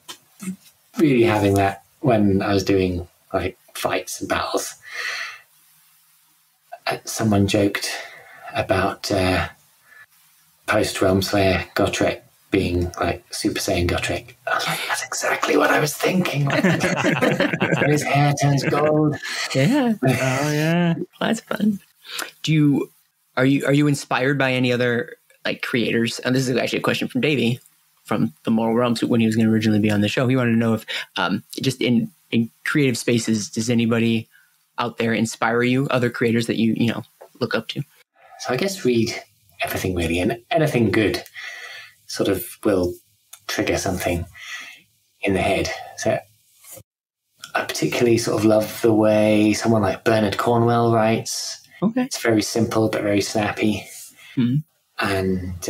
really having that when I was doing like fights and battles. Someone joked about post-Realmslayer Gotrek being like Super Saiyan Gotrek. I was like, that's exactly what I was thinking. His hair turns gold. Yeah. Oh yeah. Well, that's fun. Are you inspired by any other like creators? And this is actually a question from Davy from the Moral Realms when he was going to originally be on the show. He wanted to know if just in creative spaces, does anybody out there inspire you? Other creators that you look up to? So I guess read everything really, and anything good sort of will trigger something in the head. So I particularly sort of love the way someone like Bernard Cornwell writes. Okay. It's very simple but very snappy. Mm-hmm. And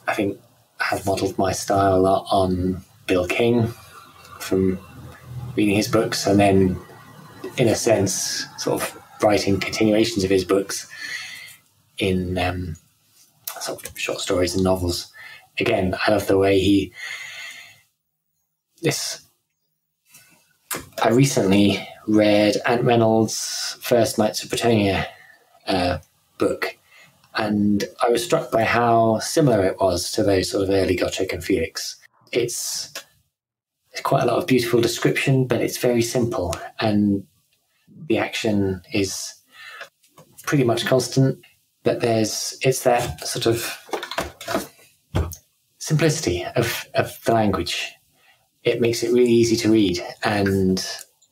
I think I have modelled my style a lot on Bill King from reading his books, and then in a sense sort of writing continuations of his books in sort of short stories and novels. Again, I love the way I recently read Ant Reynolds' first Knights of Britannia book, and I was struck by how similar it was to those sort of early Gotrek and Felix. It's quite a lot of beautiful description, but it's very simple, and the action is pretty much constant, but it's that sort of simplicity of the language. It makes it really easy to read, and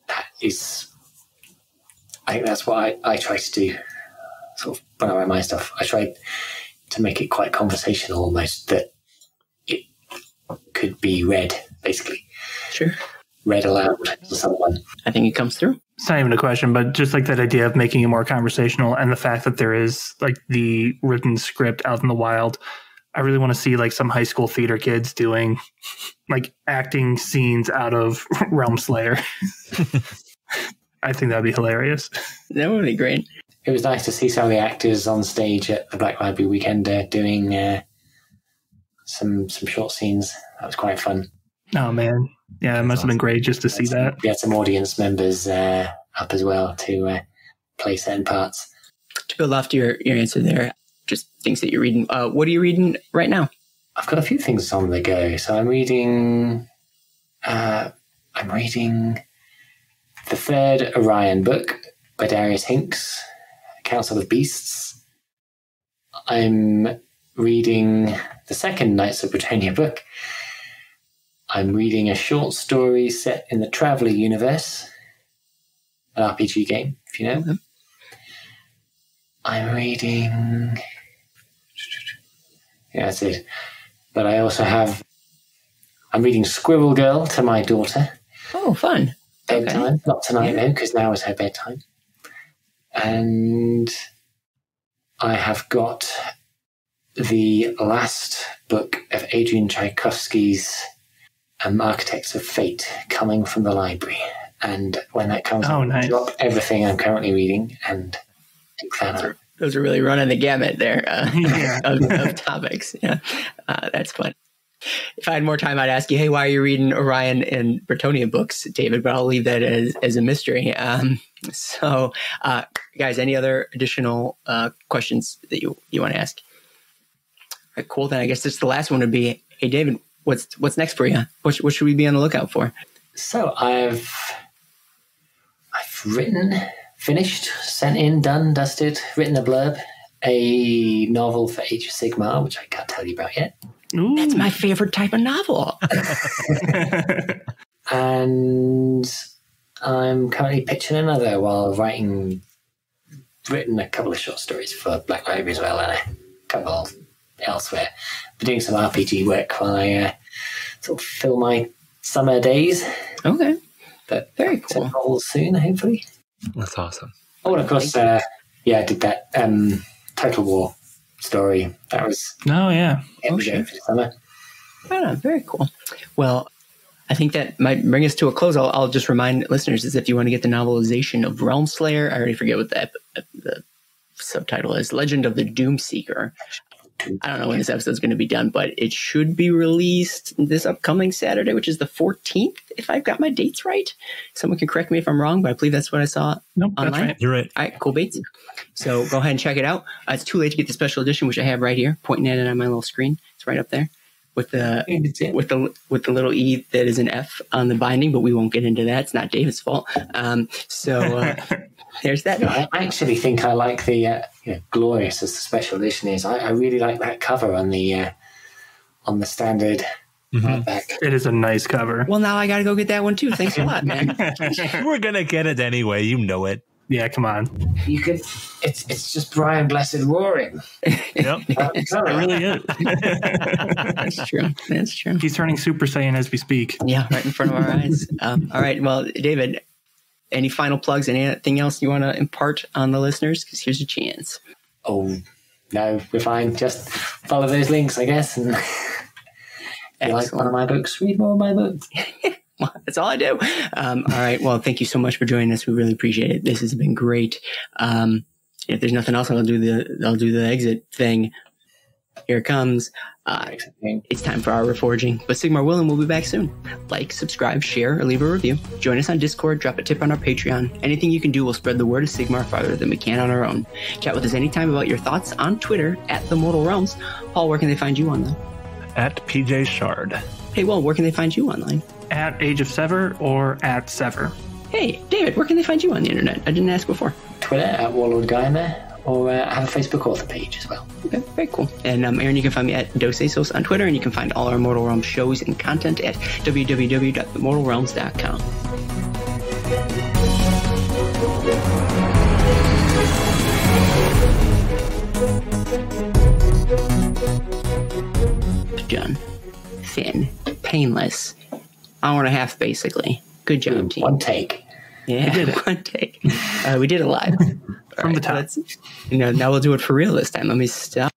that is, I think that's what I try to do sort of when I write my stuff. I try to make it quite conversational almost, that it could be read, basically. Sure. Read aloud to someone. I think it comes through. It's not even a question, but just like that idea of making it more conversational, and the fact that there is like the written script out in the wild. I really want to see like some high school theater kids doing like acting scenes out of Realmslayer. I think that'd be hilarious. That would be great. It was nice to see some of the actors on stage at the Black Library weekend doing some short scenes. That was quite fun. Oh man, yeah, it must have been great just to see that. We had some audience members up as well to play certain parts. To build off to your answer there, just things that you're reading. What are you reading right now? I've got a few things on the go. So I'm reading the third Orion book by Darius Hinks, Council of Beasts. I'm reading the second Knights of Britannia book. I'm reading a short story set in the Traveller universe, an RPG game, if you know. Mm-hmm. I'm reading... Yeah, that's it. But I also I'm reading Squirrel Girl to my daughter. Oh, fun. Bedtime. Okay. Not tonight, though, because now is her bedtime. And I have got the last book of Adrian Tchaikovsky's Architects of Fate coming from the library. And when that comes out, nice. I'll drop everything I'm currently reading and pick that up. Those are really running the gamut there Yeah. of topics. Yeah, that's fun. If I had more time, I'd ask you, hey, why are you reading Orion and Bretonia books, David? But I'll leave that as a mystery. So, guys, any other additional questions that you want to ask? All right, cool. Then I guess this the last one would be, hey, David, what's next for you? What should we be on the lookout for? So I've written, finished, sent in, done, dusted, written a blurb, a novel for Age of Sigmar, which I can't tell you about yet. Ooh. That's my favorite type of novel. And I'm currently pitching another while written a couple of short stories for Black Library as well, and a couple elsewhere. Been doing some RPG work while I sort of fill my summer days. Okay. But Very cool. all soon, hopefully. That's awesome. Oh, and of course, I did that Total War story. That was Yeah. it was sure. for the summer. Oh, very cool. Well, I think that might bring us to a close. I'll just remind listeners is if you want to get the novelization of Realmslayer, I already forget what the subtitle is, Legend of the Doomseeker. I don't know when this episode's going to be done, but it should be released this upcoming Saturday, which is the 14th, if I've got my dates right. Someone can correct me if I'm wrong, but I believe that's what I saw Nope, online. that's right. You're right. All right, cool beats. So go ahead and check it out. It's too late to get the special edition, which I have right here, pointing at it on my little screen. It's right up there with the little E that is an F on the binding, but we won't get into that. It's not David's fault. There's that. I actually think I like the glorious as the special edition is. I really like that cover on the standard hardback. It is a nice cover. Well, now I got to go get that one too. Thanks a lot, man. We're gonna get it anyway. You know it. Yeah, come on. You could. It's just Brian Blessed roaring. Yep. It really is. That's true. That's true. He's turning Super Saiyan as we speak. Yeah, right in front of our eyes. All right. Well, David, any final plugs? Anything else you want to impart on the listeners? Because here's a chance. Oh, no, we're fine. Just follow those links, I guess. And if you like one of my books, read more of my books. Well, that's all I do. All right. Well, thank you so much for joining us. We really appreciate it. This has been great. If there's nothing else, I'll do the exit thing. Here it comes. It's time for our reforging. But Sigmar will, and we'll be back soon. Like, subscribe, share, or leave a review. Join us on Discord. Drop a tip on our Patreon. Anything you can do will spread the word of Sigmar farther than we can on our own. Chat with us anytime about your thoughts on Twitter at The Mortal Realms. Paul, where can they find you online? At PJ Shard. Hey, Will, where can they find you online? At Age of Sever or at Sever. Hey, David, where can they find you on the internet? I didn't ask before. Twitter at Warlord Guymer, or I have a Facebook author page as well. Okay, very cool. And Aaron, you can find me at Dosesos on Twitter, and you can find all our Mortal Realms shows and content at www.themortalrealms.com. Done. Thin. Painless. Hour and a half, basically. Good job, team. One take. Yeah, we did it. One take. We did it live. From the top. Now we'll do it for real this time. Let me stop.